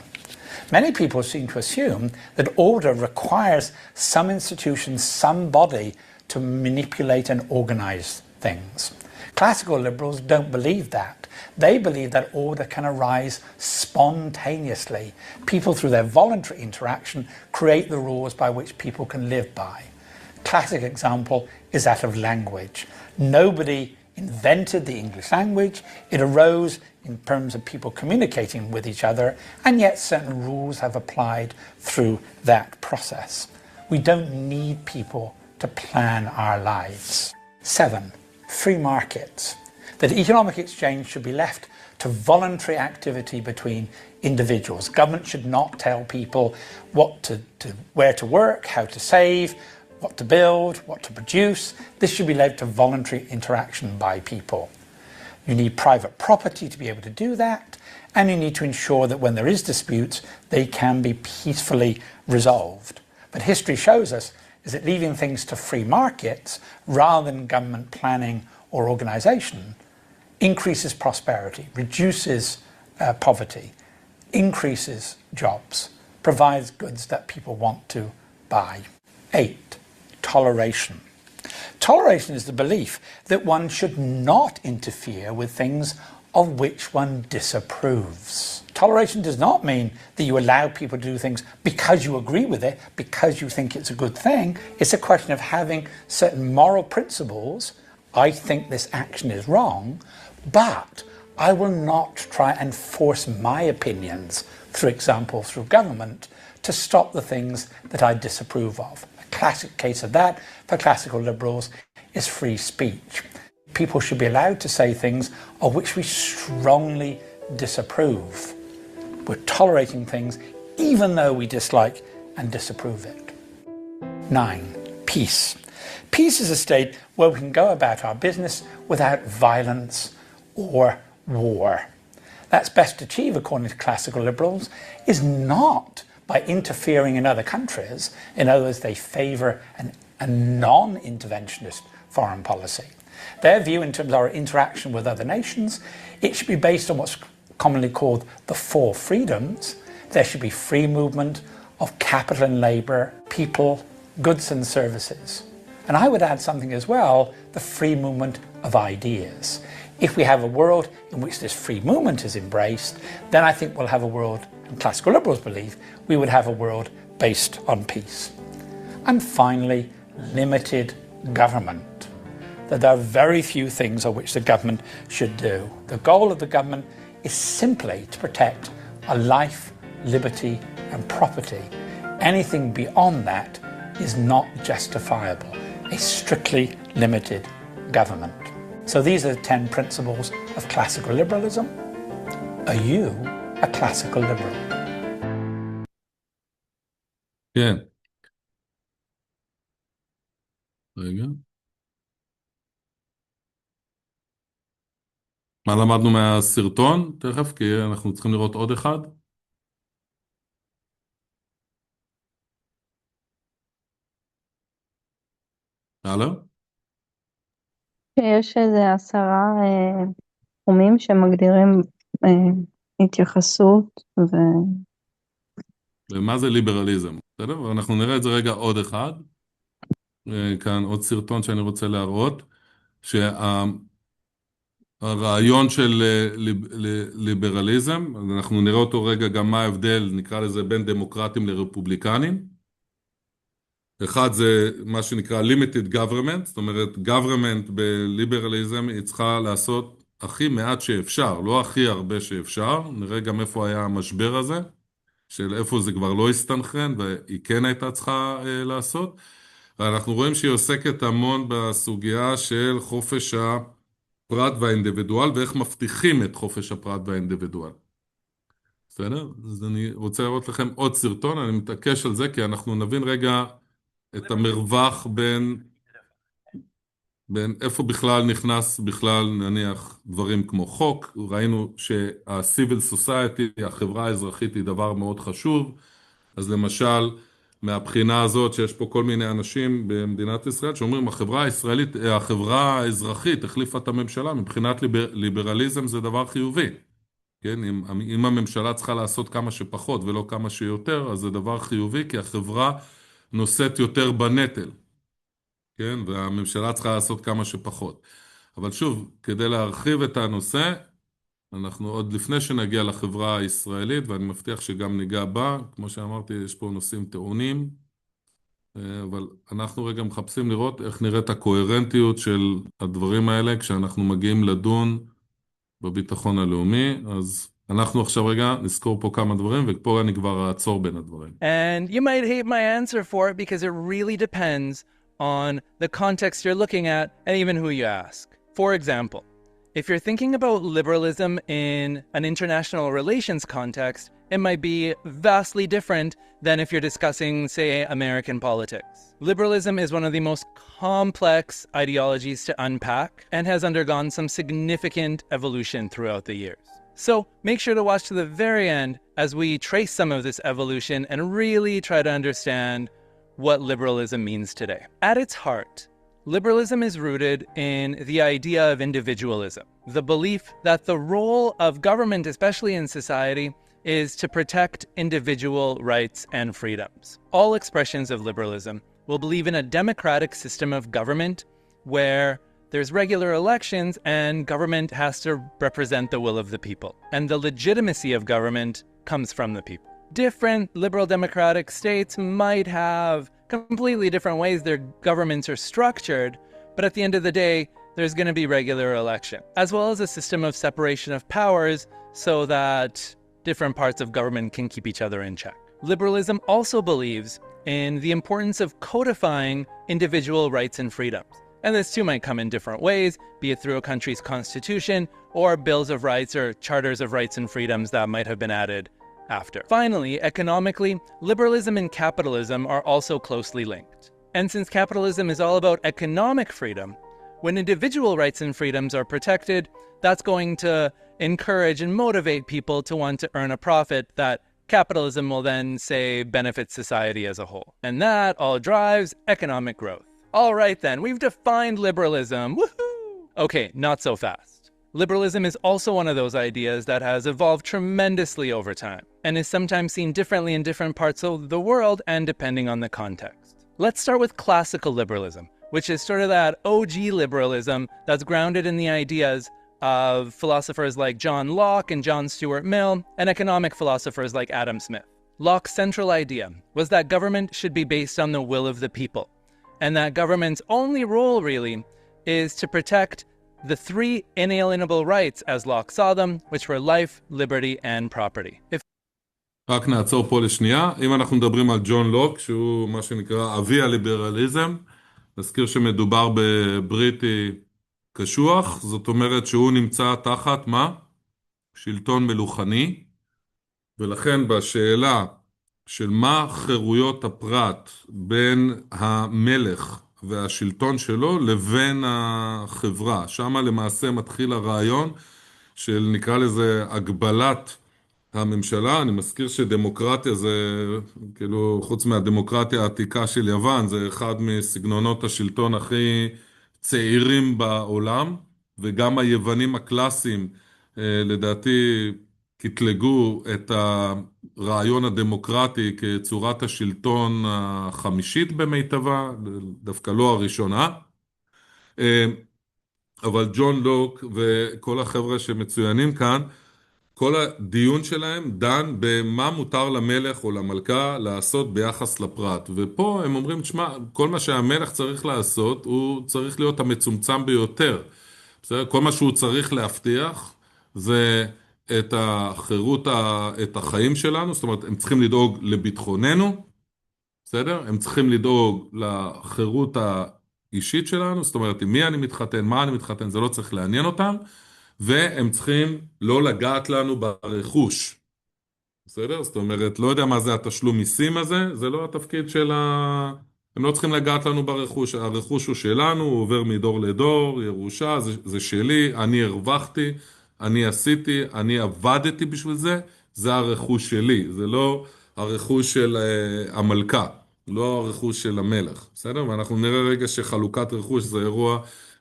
Many people seem to assume that order requires some institution, some body to manipulate and organise things. Classical liberals don't believe that. They believe that order can arise spontaneously. People, through their voluntary interaction, create the rules by which people can live by. Classic example is that of language. Nobody invented the English language. It arose in terms of people communicating with each other, and yet certain rules have applied through that process. We don't need people to plan our lives. 7. Free markets. That economic exchange should be left to voluntary activity between individuals. Government should not tell people where to work, how to save, what to build, what to produce. This should be left to voluntary interaction by people. You need private property to be able to do that, and you need to ensure that when there is disputes, they can be peacefully resolved. But history shows us is that leaving things to free markets rather than government planning or organisation increases prosperity, reduces poverty, increases jobs, provides goods that people want to buy. 8. Toleration. Toleration is the belief that one should not interfere with things of which one disapproves. Toleration does not mean that you allow people to do things because you agree with it, because you think it's a good thing. It's a question of having certain moral principles. I think this action is wrong, but I will not try and force my opinions, for example, through government, to stop the things that I disapprove of. A classic case of that for classical liberals is free speech. People should be allowed to say things of which we strongly disapprove. We're tolerating things even though we dislike and disapprove it. 9. Peace. Peace is a state where we can go about our business without violence or war. That's best achieved, according to classical liberals, is not by interfering in other countries. In other words, they favour a non-interventionist foreign policy. Their view in terms of our interaction with other nations, it should be based on what's commonly called the 4 freedoms. There should be free movement of capital and labour, people, goods and services. And I would add something as well, the free movement of ideas. If we have a world in which this free movement is embraced, then I think we'll have a world, and classical liberals believe, we would have a world based on peace. And finally, limited government. That there are very few things on which the government should do. The goal of the government is simply to protect a life, liberty, and property. Anything beyond that is not justifiable. A strictly limited government. So these are the 10 principles of classical liberalism. Are you a classical liberal? כן. רגע. מה למדנו מהסרטון? תכף, כי אנחנו צריכים לראות עוד אחד. הלאה? יש איזה 10 תחומים שמגדירים התייחסות ומה זה ליברליזם? בסדר? ואנחנו נראה את זה רגע עוד אחד. כאן עוד סרטון שאני רוצה להראות, שהרעיון של ליברליזם, אנחנו נראה אותו רגע גם מה ההבדל, נקרא לזה, בין דמוקרטים לרפובליקנים. אחד זה מה שנקרא limited government, זאת אומרת, government בליברליזם היא צריכה לעשות הכי מעט שאפשר, לא הכי הרבה שאפשר. נראה גם איפה היה המשבר הזה, של איפה זה כבר לא הסתנכרן, והיא כן הייתה צריכה לעשות. ואנחנו רואים שהיא עוסקת המון בסוגיה של חופש הפרט והאינדיבידואל, ואיך מבטיחים את חופש הפרט והאינדיבידואל. בסדר? אז אני רוצה לראות לכם עוד סרטון, אני מתעקש על זה, כי אנחנו נבין רגע את המרווח בין איפה בכלל נכנס בכלל נניח דברים כמו חוק. ראינו שה-civil society, החברה האזרחית, היא דבר מאוד חשוב. אז למשל, מהבחינה הזאת שיש פה כל מיני אנשים במדינת ישראל שאומרים, החברה האזרחית החליפה את הממשלה, מבחינת ליברליזם זה דבר חיובי. כן? אם הממשלה צריכה לעשות כמה שפחות ולא כמה שיותר, אז זה דבר חיובי, כי החברה נושאת יותר בנטל. כן? והממשלה צריכה לעשות כמה שפחות. אבל שוב, כדי להרחיב את הנושא, אנחנו עוד לפני שנגיע לחברה הישראלית, ואני מבטיח שגם ניגע בה, כמו שאמרתי, יש פה נושאים טעונים, אבל אנחנו רגע מחפשים לראות איך נראית הקוהרנטיות של הדברים האלה, כשאנחנו מגיעים לדון בביטחון הלאומי. אז אנחנו עכשיו רגע נזכור פה כמה דברים, ופה אני כבר אעצור בין הדברים. And you might hate my answer for it because it really depends on the context you're looking at and even who you ask. For example, if you're thinking about liberalism in an international relations context, it might be vastly different than if you're discussing, say, American politics. Liberalism is one of the most complex ideologies to unpack and has undergone some significant evolution throughout the years. So make sure to watch to the very end as we trace some of this evolution and really try to understand what liberalism means today. At its heart, liberalism is rooted in the idea of individualism, the belief that the role of government, especially in society, is to protect individual rights and freedoms. All expressions of liberalism will believe in a democratic system of government where there's regular elections and government has to represent the will of the people. And the legitimacy of government comes from the people. Different liberal democratic states might have completely different ways their governments are structured, but at the end of the day, there's going to be regular election, as well as a system of separation of powers so that different parts of government can keep each other in check. Liberalism also believes in the importance of codifying individual rights and freedoms. And this too might come in different ways, be it through a country's constitution or bills of rights or charters of rights and freedoms that might have been added after. Finally, economically, liberalism and capitalism are also closely linked. And since capitalism is all about economic freedom, when individual rights and freedoms are protected, that's going to encourage and motivate people to want to earn a profit that capitalism will then say benefits society as a whole. And that all drives economic growth. All right then, we've defined liberalism. Woohoo! Okay, not so fast. Liberalism is also one of those ideas that has evolved tremendously over time and is sometimes seen differently in different parts of the world and depending on the context. Let's start with classical liberalism, which is sort of that OG liberalism that's grounded in the ideas of philosophers like John Locke and John Stuart Mill, and economic philosophers like Adam Smith. Locke's central idea was that government should be based on the will of the people, and that government's only role really is to protect the three inalienable rights as Locke saw them, which were life, liberty, and property. רק נעצור פה לשנייה. אם אנחנו מדברים על ג'ון לוק, שהוא מה שנקרא אבי הליברליזם, נזכיר שמדובר בבריטי קשוח, זאת אומרת שהוא נמצא תחת מה? שלטון מלוכני, ולכן בשאלה של מה חירויות הפרט בין המלך והשלטון שלו לבין החברה, שמה למעשה מתחיל הרעיון של נקרא לזה הגבלת הממשלה. אני מזכיר שדמוקרטיה זה, כאילו, חוץ מהדמוקרטיה העתיקה של יוון, זה אחד מסגנונות השלטון הכי צעירים בעולם, וגם היוונים הקלאסיים, לדעתי, קטלגו את הרעיון הדמוקרטי כצורת השלטון החמישית במיטבה, דווקא לא הראשונה. אבל ג'ון לוק וכל החבר'ה שמצוינים כאן, כל הדיון שלהם דן במה מותר למלך או למלכה לעשות ביחס לפרט. ופה הם אומרים, תשמע, כל מה שהמלך צריך לעשות, הוא צריך להיות המצומצם ביותר. בסדר? כל מה שהוא צריך להבטיח זה את החירות, את החיים שלנו, זאת אומרת, הם צריכים לדאוג לביטחוננו, בסדר? הם צריכים לדאוג לחירות האישית שלנו, זאת אומרת, עם מי אני מתחתן, מה אני מתחתן, זה לא צריך לעניין אותם, והם צריכים לא לגעת לנו ברכוש. בסדר? זאת אומרת, לא יודע מה זה התשלום מיסים הזה, זה לא התפקיד של הם לא צריכים לגעת לנו ברכוש, הרכוש הוא שלנו, הוא עובר מדור לדור, ירושה, זה שלי, אני הרווחתי, אני עשיתי, אני עבדתי בשביל זה, זה הרכוש שלי, זה לא הרכוש של המלכה, לא הרכוש של המלך, בסדר? ואנחנו נראה רגע שחלוקת רכוש זה אירוע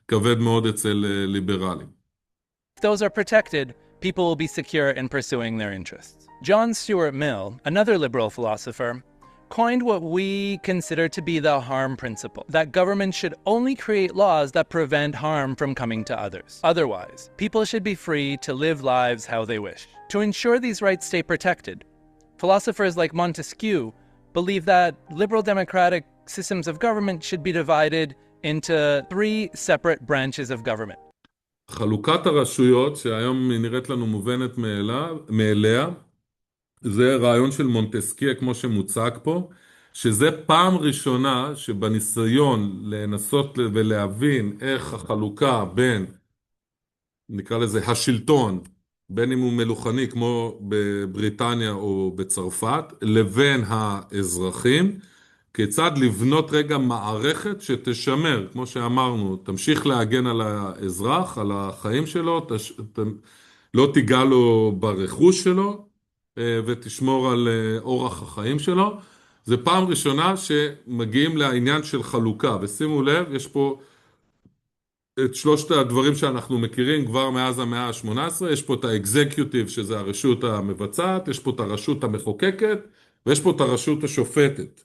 כבד מאוד אצל ליברלים. If those are protected, people will be secure in pursuing their interests. John Stuart Mill, another liberal philosopher, coined what we consider to be the harm principle, that government should only create laws that prevent harm from coming to others. Otherwise, people should be free to live lives how they wish. To ensure these rights stay protected, philosophers like Montesquieu believe that liberal democratic systems of government should be divided into three separate branches of government. חלוקת הרשויות, שהיום נראית לנו מובנת מאליה, זה רעיון של מונטסקיה כמו שמוצג פה, שזה פעם ראשונה שבניסיון לנסות ולהבין איך החלוקה בין, נקרא לזה השלטון, בין אם הוא מלוכני כמו בבריטניה או בצרפת, לבין האזרחים, כיצד לבנות רגע מערכת שתשמר, כמו שאמרנו, תמשיך להגן על האזרח, על החיים שלו, לא תיגע לו ברכוש שלו, ותשמור על אורח החיים שלו. זה פעם ראשונה שמגיעים לעניין של חלוקה, ושימו לב, יש פה את שלושת הדברים שאנחנו מכירים כבר מאז המאה ה-18, יש פה את האקזקיוטיב שזה הרשות המבצעת, יש פה את הרשות המחוקקת, ויש פה את הרשות השופטת.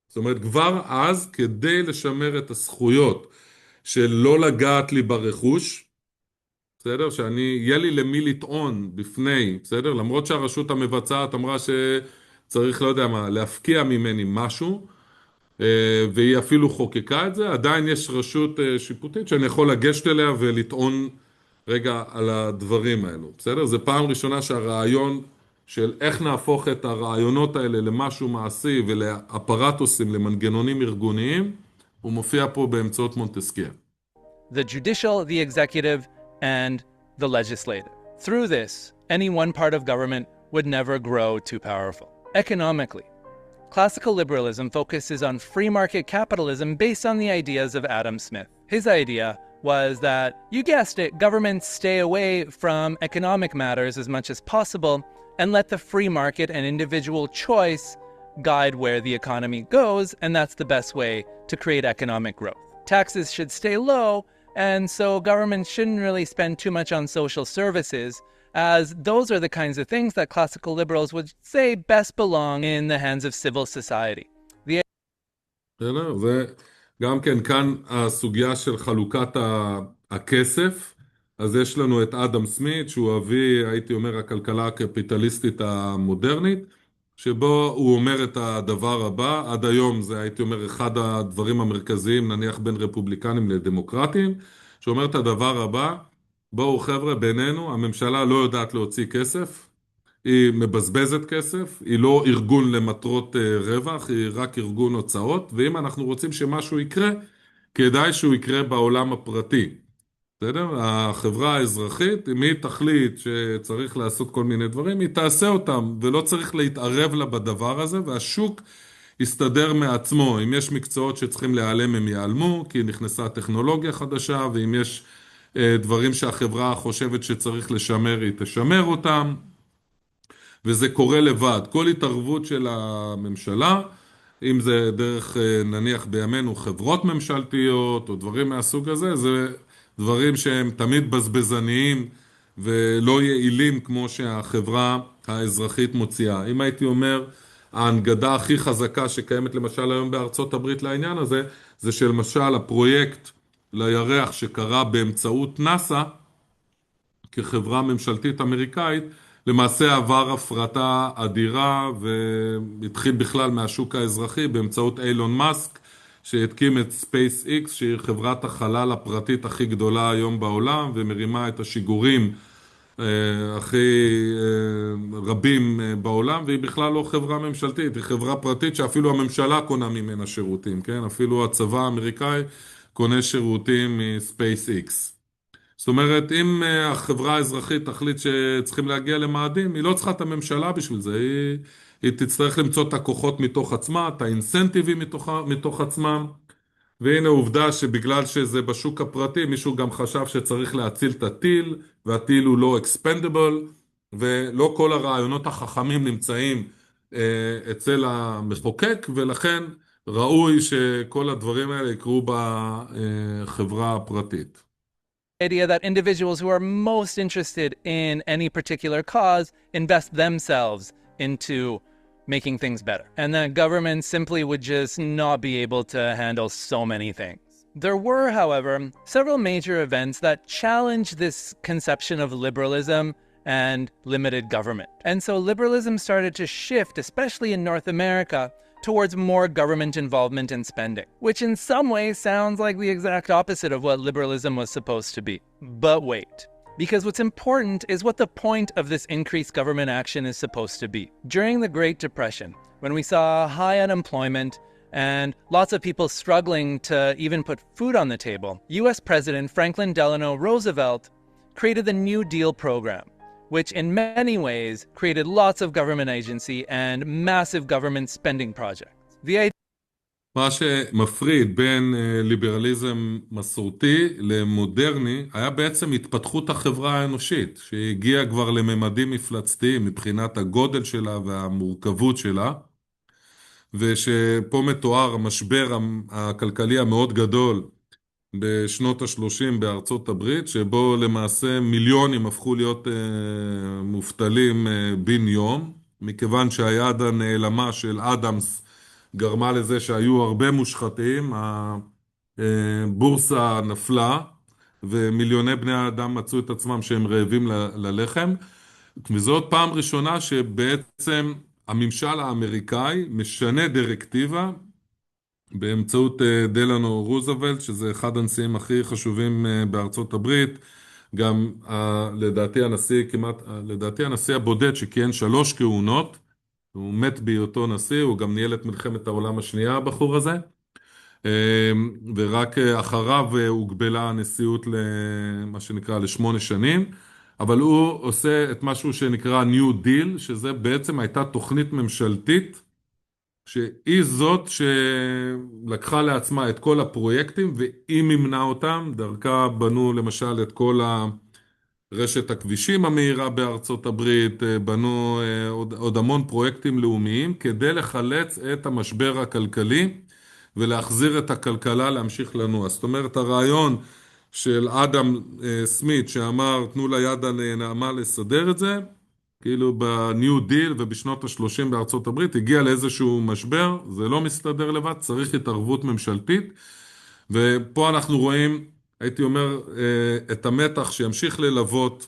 זאת אומרת, כבר אז, כדי לשמר את הזכויות של לא לגעת לי ברכוש, בסדר? יהיה לי למי לטעון בפני, בסדר? למרות שהרשות המבצעת אמרה שצריך, לא יודע מה, להפקיע ממני משהו, והיא אפילו חוקקה את זה, עדיין יש רשות שיפוטית שאני יכול לגשת אליה ולטעון רגע על הדברים האלו, בסדר? זה פעם ראשונה שהרעיון של איך נהפוך את הרעיונות האלה למשהו מעשי ולאפרטוסים, למנגנונים ארגוניים, הוא מופיע פה באמצעות מונטסקיה. The judicial, the executive, and the legislative. Through this, any one part of government would never grow too powerful. Economically, classical liberalism focuses on free market capitalism based on the ideas of Adam Smith. His idea was that, you guessed it, governments stay away from economic matters as much as possible and let the free market and individual choice guide where the economy goes, and that's the best way to create economic growth. Taxes should stay low, and so governments shouldn't really spend too much on social services, as those are the kinds of things that classical liberals would say best belong in the hands of civil society. בסדר? זה גם כן כאן הסוגיה של חלוקת הכסף. אז יש לנו את אדם סמית, שהוא אבי, הייתי אומר, הכלכלה הקפיטליסטית המודרנית, שבו הוא אומר את הדבר הבא, עד היום זה הייתי אומר אחד הדברים המרכזיים, נניח בין רפובליקנים לדמוקרטים, שאומר את הדבר הבא, בואו חבר'ה, בינינו, הממשלה לא יודעת להוציא כסף, היא מבזבזת כסף, היא לא ארגון למטרות רווח, היא רק ארגון הוצאות, ואם אנחנו רוצים שמשהו יקרה, כדאי שהוא יקרה בעולם הפרטי. בסדר? החברה האזרחית, אם היא תחליט שצריך לעשות כל מיני דברים, היא תעשה אותם, ולא צריך להתערב לה בדבר הזה, והשוק יסתדר מעצמו. אם יש מקצועות שצריכים להיעלם, הם ייעלמו, כי נכנסה טכנולוגיה חדשה, ואם יש דברים שהחברה חושבת שצריך לשמר, היא תשמר אותם. וזה קורה לבד. כל התערבות של הממשלה, אם זה דרך נניח בימינו חברות ממשלתיות או דברים מהסוג הזה, זה דברים שהם תמיד בזבזניים ולא יעילים כמו שהחברה האזרחית מוציאה. אם הייתי אומר, ההנגדה הכי חזקה שקיימת למשל היום בארצות הברית לעניין הזה, זה שלמשל הפרויקט לירח שקרה באמצעות נאסא, כחברה ממשלתית אמריקאית, למעשה עבר הפרטה אדירה והתחיל בכלל מהשוק האזרחי באמצעות אילון מאסק, שהתקים את SpaceX, שהיא חברת החלל הפרטית הכי גדולה היום בעולם, ומרימה את השיגורים הכי רבים בעולם, והיא בכלל לא חברה ממשלתית, היא חברה פרטית שאפילו הממשלה קונה ממנה שירותים, כן? אפילו הצבא האמריקאי קונה שירותים מ-SpaceX. זאת אומרת, אם החברה האזרחית תחליט שצריכים להגיע למאדים, היא לא צריכה את הממשלה בשביל זה, היא תצטרך למצוא את הכוחות מתוך עצמה, את האינסנטיבים מתוך עצמם, והנה עובדה שבגלל שזה בשוק הפרטי, מישהו גם חשב שצריך להציל את הטיל, והטיל הוא לא expendable, ולא כל הרעיונות החכמים נמצאים אצל המחוקק, ולכן ראוי שכל הדברים האלה יקרו בחברה הפרטית. Idea that individuals who are most interested in any particular cause invest themselves into making things better, and that government simply would just not be able to handle so many things. There were, however, several major events that challenged this conception of liberalism and limited government. And so liberalism started to shift, especially in North America, towards more government involvement and spending, which in some ways sounds like the exact opposite of what liberalism was supposed to be. But wait, because what's important is what the point of this increased government action is supposed to be. During the Great Depression, when we saw high unemployment and lots of people struggling to even put food on the table, US President Franklin Delano Roosevelt created the New Deal program, which in many ways created lots of government agency and massive government spending projects. מה שמפריד בין ליברליזם מסורתי למודרני היה בעצם התפתחות החברה האנושית, שהגיעה כבר לממדים מפלצתיים מבחינת הגודל שלה והמורכבות שלה, ושפה מתואר המשבר הכלכלי המאוד גדול בשנות ה-30 בארצות הברית, שבו למעשה מיליונים הפכו להיות מובטלים בן יום, מכיוון שהיד הנעלמה של אדמס גרמה לזה שהיו הרבה מושחתים, הבורסה נפלה, ומיליוני בני האדם מצאו את עצמם שהם רעבים ללחם, וזאת פעם ראשונה שבעצם הממשל האמריקאי משנה דירקטיבה, באמצעות דלנו רוזוולט, שזה אחד הנשיאים הכי חשובים בארצות הברית, גם לדעתי הנשיא הבודד שכיהן 3 כהונות, הוא מת בהיותו נשיא, הוא גם ניהל את מלחמת העולם השנייה הבחור הזה, ורק אחריו הוגבלה הנשיאות למה שנקרא ל8 שנים, אבל הוא עושה את משהו שנקרא New Deal, שזה בעצם הייתה תוכנית ממשלתית, שהיא זאת שלקחה לעצמה את כל הפרויקטים, והיא מימנה אותם, דרכה בנו למשל את כל רשת הכבישים המהירה בארצות הברית, בנו עוד המון פרויקטים לאומיים, כדי לחלץ את המשבר הכלכלי, ולהחזיר את הכלכלה להמשיך לנוע. זאת אומרת, הרעיון של אדם סמית שאמר, תנו ליד הנעמה לסדר את זה, כאילו בניו דיל ובשנות ה-30 בארצות הברית, הגיע לאיזשהו משבר, זה לא מסתדר לבד, צריך התערבות ממשלתית, ופה אנחנו רואים, הייתי אומר, את המתח שימשיך ללוות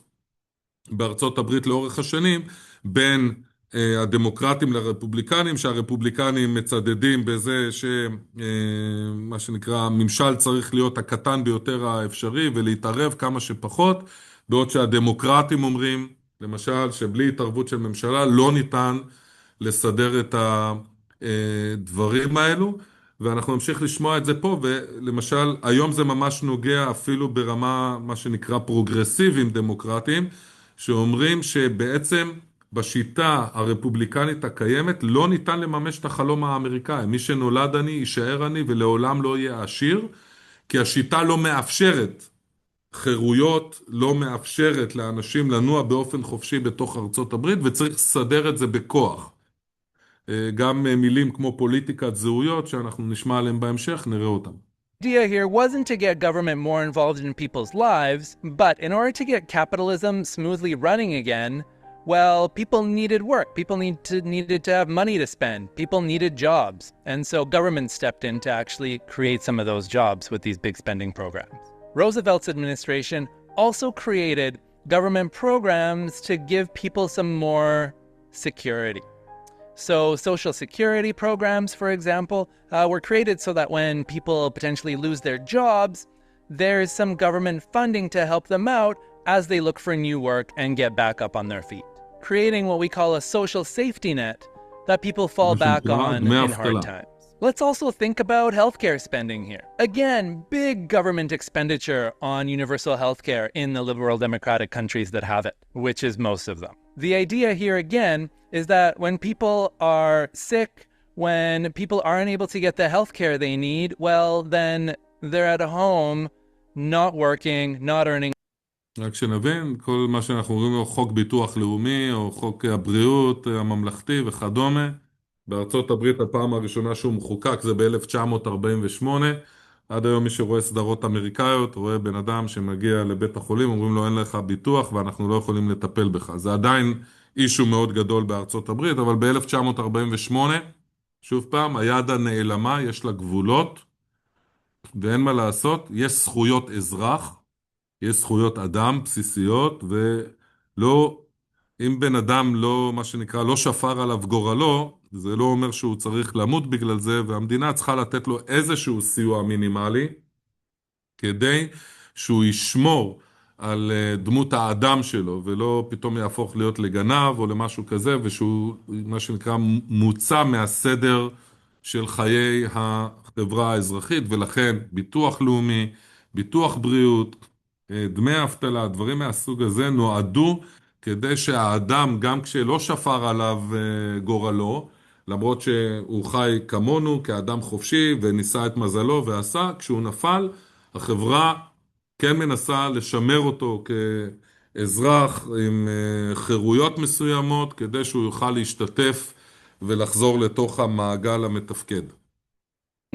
בארצות הברית לאורך השנים, בין הדמוקרטים לרפובליקנים, שהרפובליקנים מצדדים בזה שמה שנקרא, ממשל צריך להיות הקטן ביותר האפשרי, ולהתערב כמה שפחות, בעוד שהדמוקרטים אומרים, למשל, שבלי התערבות של ממשלה לא ניתן לסדר את הדברים האלו, ואנחנו נמשיך לשמוע את זה פה, ולמשל, היום זה ממש נוגע אפילו ברמה, מה שנקרא פרוגרסיביים דמוקרטיים, שאומרים שבעצם בשיטה הרפובליקנית הקיימת לא ניתן לממש את החלום האמריקאי. מי שנולד עני יישאר עני ולעולם לא יהיה עשיר, כי השיטה לא מאפשרת חירויות, לא מאפשרת לאנשים לנוע באופן חופשי בתוך ארצות הברית, וצריך לסדר את זה בכוח. גם מילים כמו פוליטיקת זהויות, שאנחנו נשמע עליהם בהמשך, נראה אותם. The idea here wasn't to get government more involved in people's lives, but in order to get capitalism smoothly running again, well, people needed work. People needed to have money to spend. People needed jobs. And so government stepped in to actually create some of those jobs with these big spending programs. Roosevelt's administration also created government programs to give people some more security. So social security programs, for example, were created so that when people potentially lose their jobs, there's some government funding to help them out as they look for new work and get back up on their feet, creating what we call a social safety net that people fall back on in hard times. Let's also think about healthcare spending here. Again, big government expenditure on universal healthcare in the liberal democratic countries that have it, which is most of them. The idea here again is that when people are sick, when people aren't able to get the healthcare they need, well, then they're at home, not working, not earning. רק שנבין, כל מה שאנחנו רואים לו חוק ביטוח לאומי, או חוק הבריאות הממלכתי וכדומה, בארצות הברית הפעם הראשונה שהוא מחוקק זה ב-1948, עד היום מי שרואה סדרות אמריקאיות, רואה בן אדם שמגיע לבית החולים, אומרים לו אין לך ביטוח ואנחנו לא יכולים לטפל בך. זה עדיין אישו מאוד גדול בארצות הברית, אבל ב-1948, שוב פעם, היד הנעלמה, יש לה גבולות, ואין מה לעשות, יש זכויות אזרח, יש זכויות אדם בסיסיות, ולא, אם בן אדם לא, מה שנקרא, לא שפר עליו גורלו, זה לא אומר שהוא צריך למות בגלל זה, והמדינה צריכה לתת לו איזשהו סיוע מינימלי, כדי שהוא ישמור על דמות האדם שלו, ולא פתאום יהפוך להיות לגנב או למשהו כזה, ושהוא, מה שנקרא, מוצא מהסדר של חיי החברה האזרחית, ולכן ביטוח לאומי, ביטוח בריאות, דמי אבטלה, דברים מהסוג הזה נועדו כדי שהאדם, גם כשלא שפר עליו גורלו, למרות שהוא חי כמונו כאדם חופשי וניסה את מזלו ועשה, כשהוא נפל, החברה כן מנסה לשמר אותו כאזרח עם חירויות מסוימות, כדי שהוא יוכל להשתתף ולחזור לתוך המעגל המתפקד.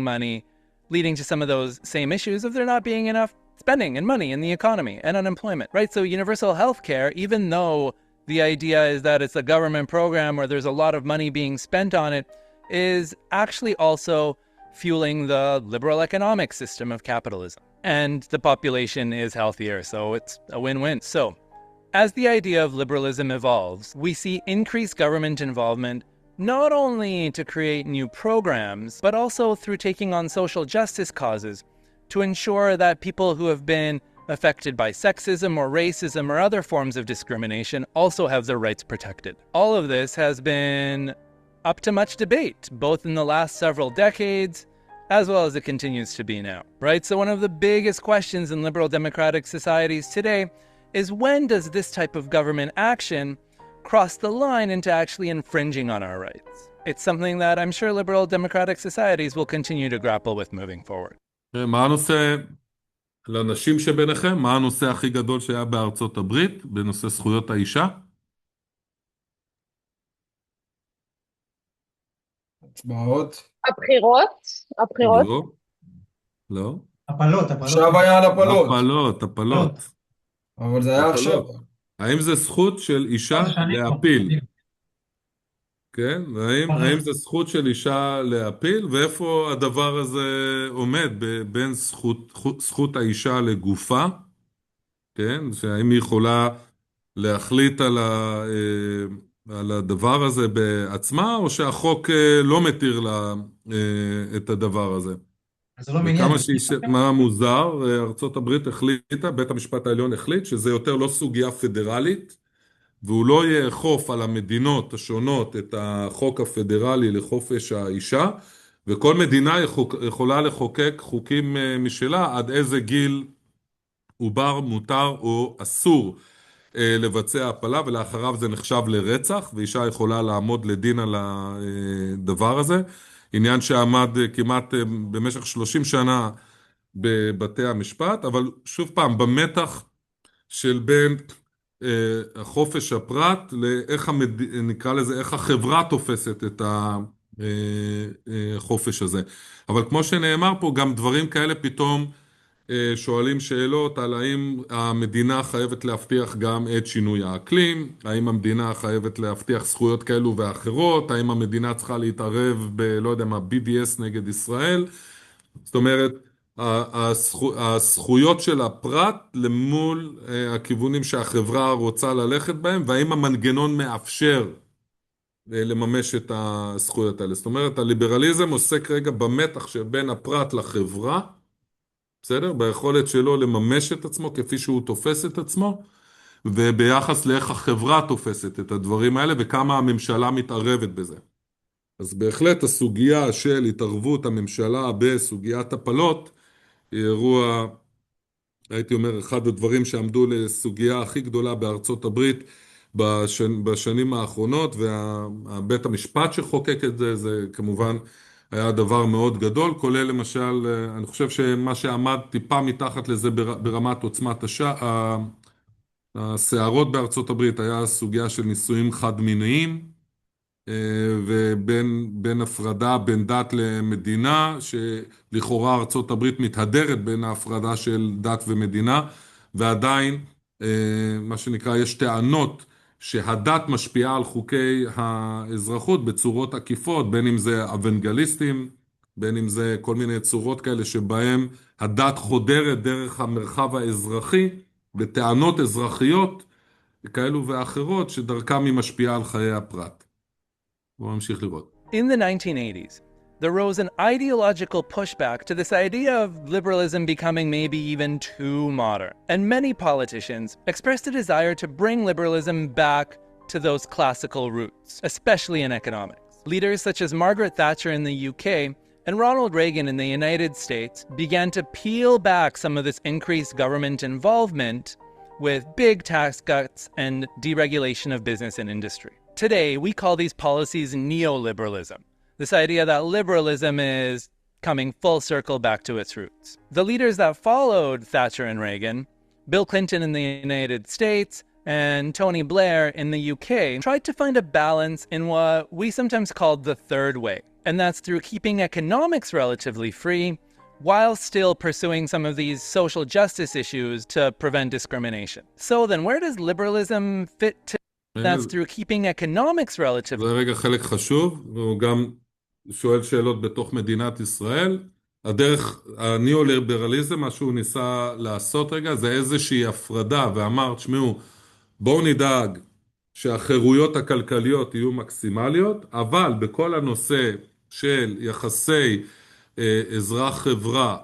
Money, leading to some of those same issues of there not being enough spending and money in the economy and unemployment, right? So universal health care, even though the idea is that it's a government program where there's a lot of money being spent on it, is actually also fueling the liberal economic system of capitalism. And the population is healthier, so it's a win-win. So as the idea of liberalism evolves, we see increased government involvement not only to create new programs, but also through taking on social justice causes to ensure that people who have been affected by sexism or racism or other forms of discrimination also have their rights protected. All of this has been up to much debate, both in the last several decades, as well as it continues to be now, right? So one of the biggest questions in liberal democratic societies today is, when does this type of government action cross the line into actually infringing on our rights? It's something that I'm sure liberal democratic societies will continue to grapple with moving forward. מה הנושא, לנשים שביניכם, מה הנושא הכי גדול שהיה בארצות הברית, בנושא זכויות האישה? הצבעות. הבחירות. לא. הפלות. עכשיו היה על הפלות. הפלות. אבל זה היה עכשיו. האם זה זכות של אישה להפיל? כן? האם זה זכות של אישה להפיל? ואיפה הדבר הזה עומד בין זכות האישה לגופה? כן? שהאם היא יכולה להחליט על הדבר הזה בעצמה, או שהחוק לא מתיר לה את הדבר הזה? זה לא וכמה מעניין. מה מוזר, ארצות הברית החליטה, בית המשפט העליון החליט, שזה יותר לא סוגיה פדרלית, והוא לא יאכוף על המדינות השונות את החוק הפדרלי לחופש האישה, וכל מדינה יכולה לחוקק חוקים משלה עד איזה גיל עובר מותר או אסור לבצע הפלה, ולאחריו זה נחשב לרצח, ואישה יכולה לעמוד לדין על הדבר הזה. עניין שעמד כמעט במשך 30 שנה בבתי המשפט, אבל שוב פעם, במתח של בין חופש הפרט לאיך נקרא לזה, איך החברה תופסת את החופש הזה. אבל כמו שנאמר פה, גם דברים כאלה פתאום שואלים שאלות על האם המדינה חייבת להבטיח גם את שינוי האקלים, האם המדינה חייבת להבטיח זכויות כאלו ואחרות, האם המדינה צריכה להתערב לא יודע מה, BDS נגד ישראל. זאת אומרת, הזכויות של הפרט למול הכיוונים שהחברה רוצה ללכת בהם, והאם המנגנון מאפשר לממש את הזכויות האלה. זאת אומרת, הליברליזם עוסק רגע במתח שבין הפרט לחברה, בסדר? ביכולת שלו לממש את עצמו כפי שהוא תופס את עצמו, וביחס לאיך החברה תופסת את הדברים האלה, וכמה הממשלה מתערבת בזה. אז בהחלט הסוגיה של התערבות הממשלה בסוגיית הפלות, היא אירוע, הייתי אומר, אחד הדברים שעמדו לסוגיה הכי גדולה בארצות הברית בשנים האחרונות, והבית המשפט שחוקק את זה, זה כמובן היה דבר מאוד גדול, כולל למשל, אני חושב שמה שעמד טיפה מתחת לזה ברמת עוצמת הסערות בארצות הברית, היה הסוגיה של נישואים חד-מיניים, ובין הפרדה בין דת למדינה, שלכאורה ארצות הברית מתהדרת בין ההפרדה של דת ומדינה, ועדיין מה שנקרא יש טענות שהדת משפיעה על חוקי האזרחות בצורות עקיפות, בין אם זה אוונגליסטים, בין אם זה כל מיני צורות כאלה שבהם הדת חודרת דרך המרחב האזרחי, בטענות אזרחיות כאלו ואחרות שדרכם היא משפיעה על חיי הפרט. בואו נמשיך לראות. In the 1980s, there rose an ideological pushback to this idea of liberalism becoming maybe even too modern. And many politicians expressed a desire to bring liberalism back to those classical roots, especially in economics. Leaders such as Margaret Thatcher in the UK and Ronald Reagan in the United States began to peel back some of this increased government involvement with big tax cuts and deregulation of business and industry. Today, we call these policies neoliberalism. This idea that liberalism is coming full circle back to its roots. The leaders that followed Thatcher and Reagan, Bill Clinton in the United States and Tony Blair in the UK, tried to find a balance in what we sometimes called the third way. And that's through keeping economics relatively free while still pursuing some of these social justice issues to prevent discrimination. So then where does liberalism fit to? That's through keeping economics relatively. זה רגע חלק חשוב, והוא גם שואל שאלות בתוך מדינת ישראל. הדרך, הניאו-ליברליזם, מה שהוא ניסה לעשות רגע, זה איזושהי הפרדה, ואמר, תשמעו, בואו נדאג שהחירויות הכלכליות יהיו מקסימליות, אבל בכל הנושא של יחסי אזרח-חברה,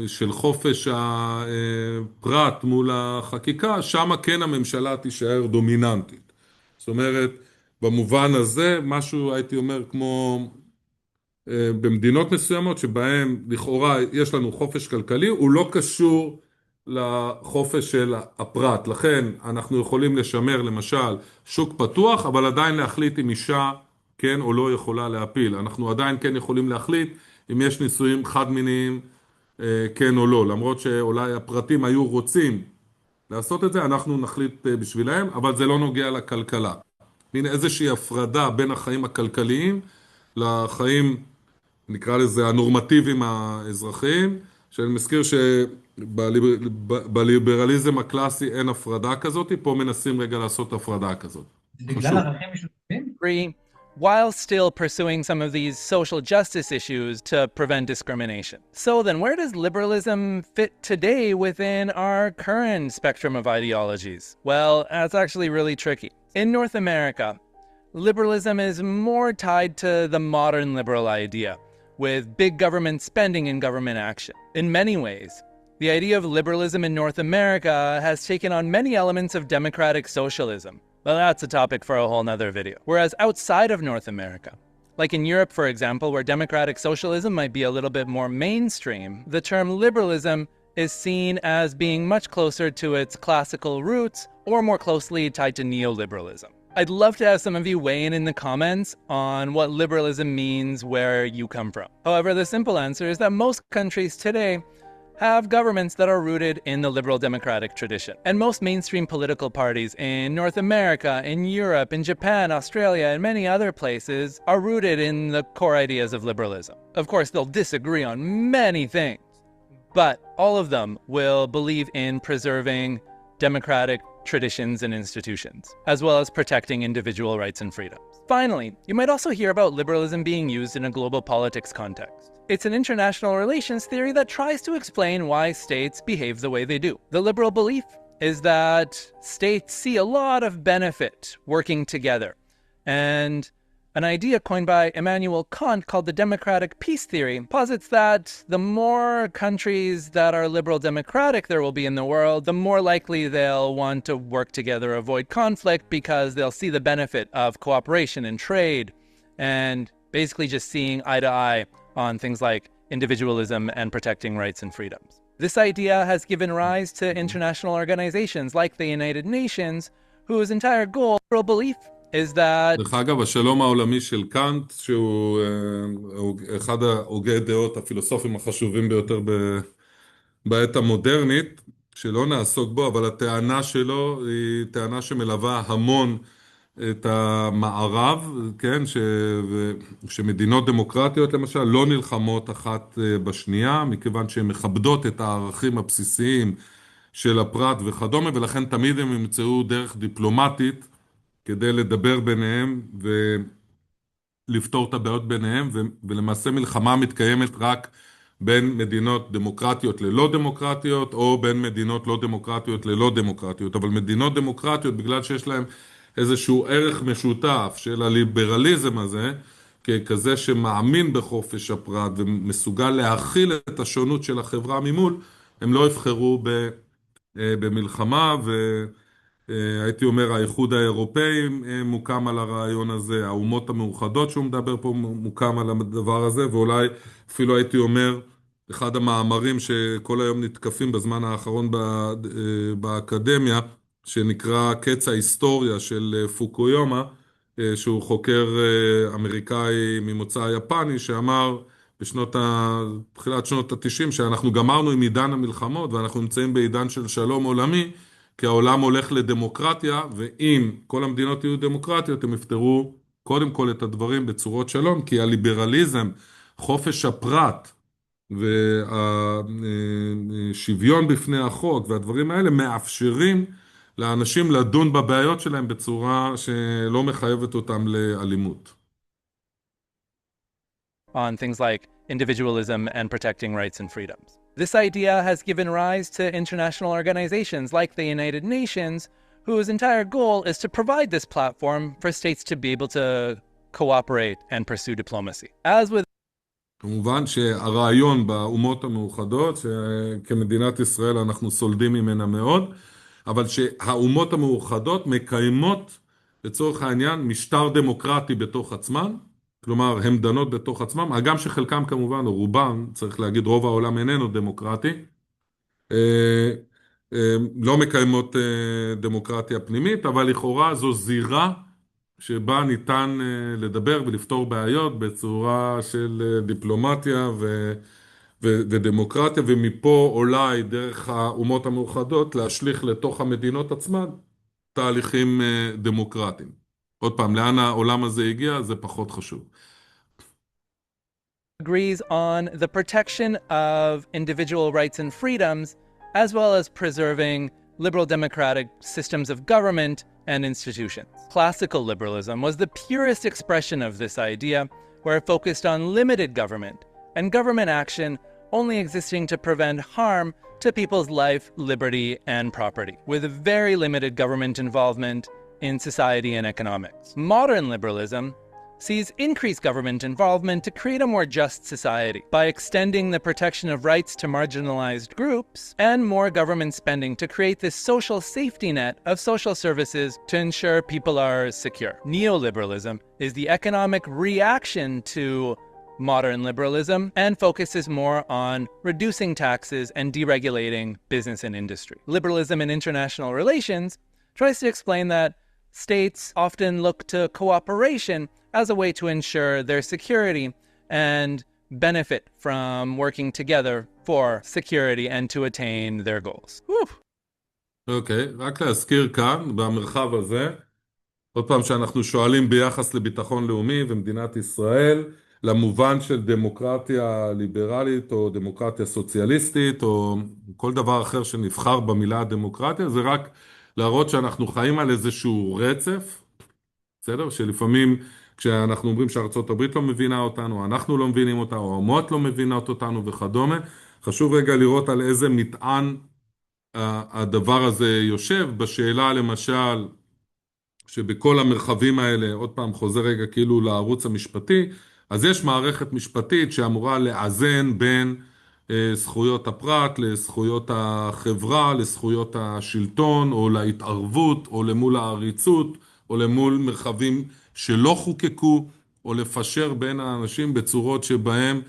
של חופש הפרט מול החקיקה, שמה כן הממשלה תישאר דומיננטית. זאת אומרת, במובן הזה, משהו הייתי אומר כמו במדינות מסוימות שבהן לכאורה יש לנו חופש כלכלי, הוא לא קשור לחופש של הפרט. לכן אנחנו יכולים לשמר למשל שוק פתוח, אבל עדיין להחליט אם אישה כן או לא יכולה להפיל. אנחנו עדיין כן יכולים להחליט אם יש נישואים חד-מיניים כן או לא. למרות שאולי הפרטים היו רוצים לעשות את זה, אנחנו נחליט בשבילהם, אבל זה לא נוגע לכלכלה. הנה איזושהי הפרדה בין החיים הכלכליים לחיים, נקרא לזה, הנורמטיביים האזרחיים, שאני מזכיר שבליברליזם הקלאסי אין הפרדה כזאת, פה מנסים רגע לעשות הפרדה כזאת. בגלל ערכים משותפים? While still pursuing some of these social justice issues to prevent discrimination. So then where does liberalism fit today within our current spectrum of ideologies? Well, that's actually really tricky. In North America, liberalism is more tied to the modern liberal idea, with big government spending and government action. In many ways, the idea of liberalism in North America has taken on many elements of democratic socialism. Well, that's a topic for a whole nother video. Whereas outside of North America, like in Europe, for example, where democratic socialism might be a little bit more mainstream, the term liberalism is seen as being much closer to its classical roots or more closely tied to neoliberalism. I'd love to have some of you weigh in the comments on what liberalism means where you come from. However, the simple answer is that most countries today have governments that are rooted in the liberal democratic tradition. And most mainstream political parties in North America, in Europe, in Japan, Australia, and many other places are rooted in the core ideas of liberalism. Of course, they'll disagree on many things, but all of them will believe in preserving democratic traditions and institutions, as well as protecting individual rights and freedoms. Finally, you might also hear about liberalism being used in a global politics context. It's an international relations theory that tries to explain why states behave the way they do. The liberal belief is that states see a lot of benefit working together, and an idea coined by Immanuel Kant called the democratic peace theory posits that the more countries that are liberal democratic there will be in the world, the more likely they'll want to work together, avoid conflict, because they'll see the benefit of cooperation and trade, and basically just seeing eye to eye on things like individualism and protecting rights and freedoms. This idea has given rise to international organizations like the United Nations, whose entire goal, liberal belief, is that... דרך אגב, השלום העולמי של קאנט, שהוא אחד ההוגי דעות הפילוסופים החשובים ביותר בעת המודרנית, שלא נעסוק בו, אבל הטענה שלו היא טענה שמלווה המון את המערב, כן, שמדינות דמוקרטיות למשל לא נלחמות אחת בשנייה, מכיוון שהן מכבדות את הערכים הבסיסיים של הפרט וכדומה, ולכן תמיד הם ימצאו דרך דיפלומטית כדי לדבר ביניהם ולפתור את הבעיות ביניהם, ולמעשה מלחמה מתקיימת רק בין מדינות דמוקרטיות ללא דמוקרטיות, או בין מדינות לא דמוקרטיות ללא דמוקרטיות. אבל מדינות דמוקרטיות, בגלל שיש להם איזשהו ערך משותף של הליברליזם הזה, ככזה שמאמין בחופש הפרט ומסוגל להכיל את השונות של החברה ממול, הם לא יבחרו במלחמה, והייתי אומר האיחוד האירופאי מוקם על הרעיון הזה, האומות המאוחדות שהוא מדבר פה מוקם על הדבר הזה, ואולי אפילו הייתי אומר אחד המאמרים שכל היום נתקפים בזמן האחרון באקדמיה, שנקרא קץ ההיסטוריה של פוקויומה, שהוא חוקר אמריקאי ממוצא יפני, שאמר בתחילת שנות ה-90 שאנחנו גמרנו עם עידן המלחמות ואנחנו נמצאים בעידן של שלום עולמי, כי העולם הולך לדמוקרטיה, ואם כל המדינות יהיו דמוקרטיות הם יפתרו קודם כל את הדברים בצורות שלום, כי הליברליזם, חופש הפרט והשוויון בפני החוק והדברים האלה מאפשרים לאנשים לדון בבעיות שלהם בצורה שלא מחייבת אותם לאלימות. On things like individualism and protecting rights and freedoms. This idea has given rise to international organizations like the United Nations, whose entire goal is to provide this platform for states to be able to cooperate and pursue diplomacy. As with כמובן שהרעיון באומות המאוחדות, שכמדינת ישראל אנחנו סולדים ממנה מאוד, אבל שהאומות המאוחדות מקיימות לצורך העניין משטר דמוקרטי בתוך עצמן, כלומר הן דנות בתוך עצמם, הגם שחלקם כמובן, או רובם, צריך להגיד רוב העולם איננו דמוקרטי, לא מקיימות דמוקרטיה פנימית, אבל לכאורה זו זירה שבה ניתן לדבר ולפתור בעיות בצורה של דיפלומטיה ודמוקרטיה, ומפה אולי דרך האומות המאוחדות להשליך לתוך המדינות עצמן תהליכים דמוקרטיים. עוד פעם, לאן העולם הזה הגיע זה פחות חשוב. agrees on the protection of individual rights and freedoms, as well as preserving liberal democratic systems of government and institutions. Classical liberalism was the purest expression of this idea, where it focused on limited government and government action only existing to prevent harm to people's life, liberty, and property, with very limited government involvement in society and economics. Modern liberalism sees increased government involvement to create a more just society by extending the protection of rights to marginalized groups and more government spending to create this social safety net of social services to ensure people are secure. Neoliberalism is the economic reaction to modern liberalism and focuses more on reducing taxes and deregulating business and industry. Liberalism in international relations tries to explain that states often look to cooperation as a way to ensure their security and benefit from working together for security and to attain their goals. אוקיי, רק להזכיר כאן, במרחב הזה, עוד פעם שאנחנו שואלים ביחס לביטחון לאומי ומדינת ישראל, למובן של דמוקרטיה ליברלית או דמוקרטיה סוציאליסטית או כל דבר אחר שנבחר במילה דמוקרטיה, זה רק להראות שאנחנו חיים על איזשהו רצף, בסדר? שלפעמים כשאנחנו אומרים שארצות הברית לא מבינה אותנו, אנחנו לא מבינים אותה, או האומות לא מבינות אותנו וכדומה, חשוב רגע לראות על איזה מטען הדבר הזה יושב. בשאלה למשל שבכל המרחבים האלה, עוד פעם חוזר רגע כאילו לערוץ המשפטי, אז יש מערכת משפטית שאמורה לאזן בין זכויות הפרט לזכויות החברה, לזכויות השלטון, או להתערבות, או למול העריצות, או למול מרחבים שלא חוקקו, או לפשר בין האנשים בצורות שבהם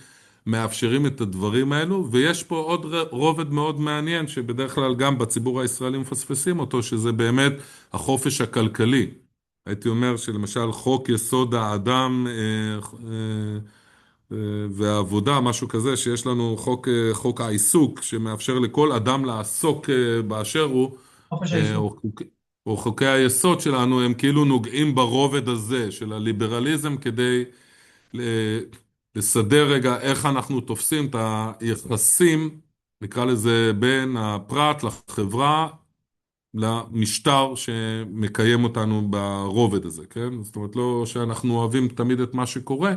מאפשרים את הדברים האלו. ויש פה עוד רובד מאוד מעניין, שבדרך כלל גם בציבור הישראלי מפספסים אותו, שזה באמת החופש הכלכלי. הייתי אומר שלמשל חוק יסוד האדם והעבודה, משהו כזה, שיש לנו חוק העיסוק, שמאפשר לכל אדם לעסוק באשר הוא, חופש העיסוק. או חוקי היסוד שלנו, הם כאילו נוגעים ברובד הזה של הליברליזם, כדי לסדר רגע איך אנחנו תופסים את היחסים, נקרא לזה, בין הפרט לחברה, למשטר שמקיים אותנו ברובד הזה, כן? זאת אומרת, לא שאנחנו אוהבים תמיד את מה שקורה,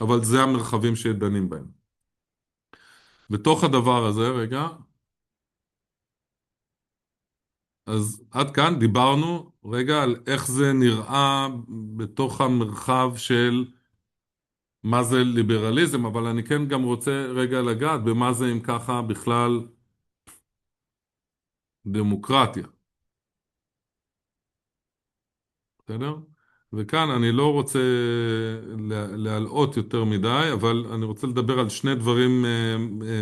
אבל זה המרחבים שדנים בהם. בתוך הדבר הזה, רגע, אז עד כאן דיברנו רגע על איך זה נראה בתוך המרחב של מה זה ליברליזם, אבל אני כן גם רוצה רגע לגעת במה זה אם ככה בכלל דמוקרטיה. בסדר? וכאן אני לא רוצה להלאות יותר מדי, אבל אני רוצה לדבר על שני דברים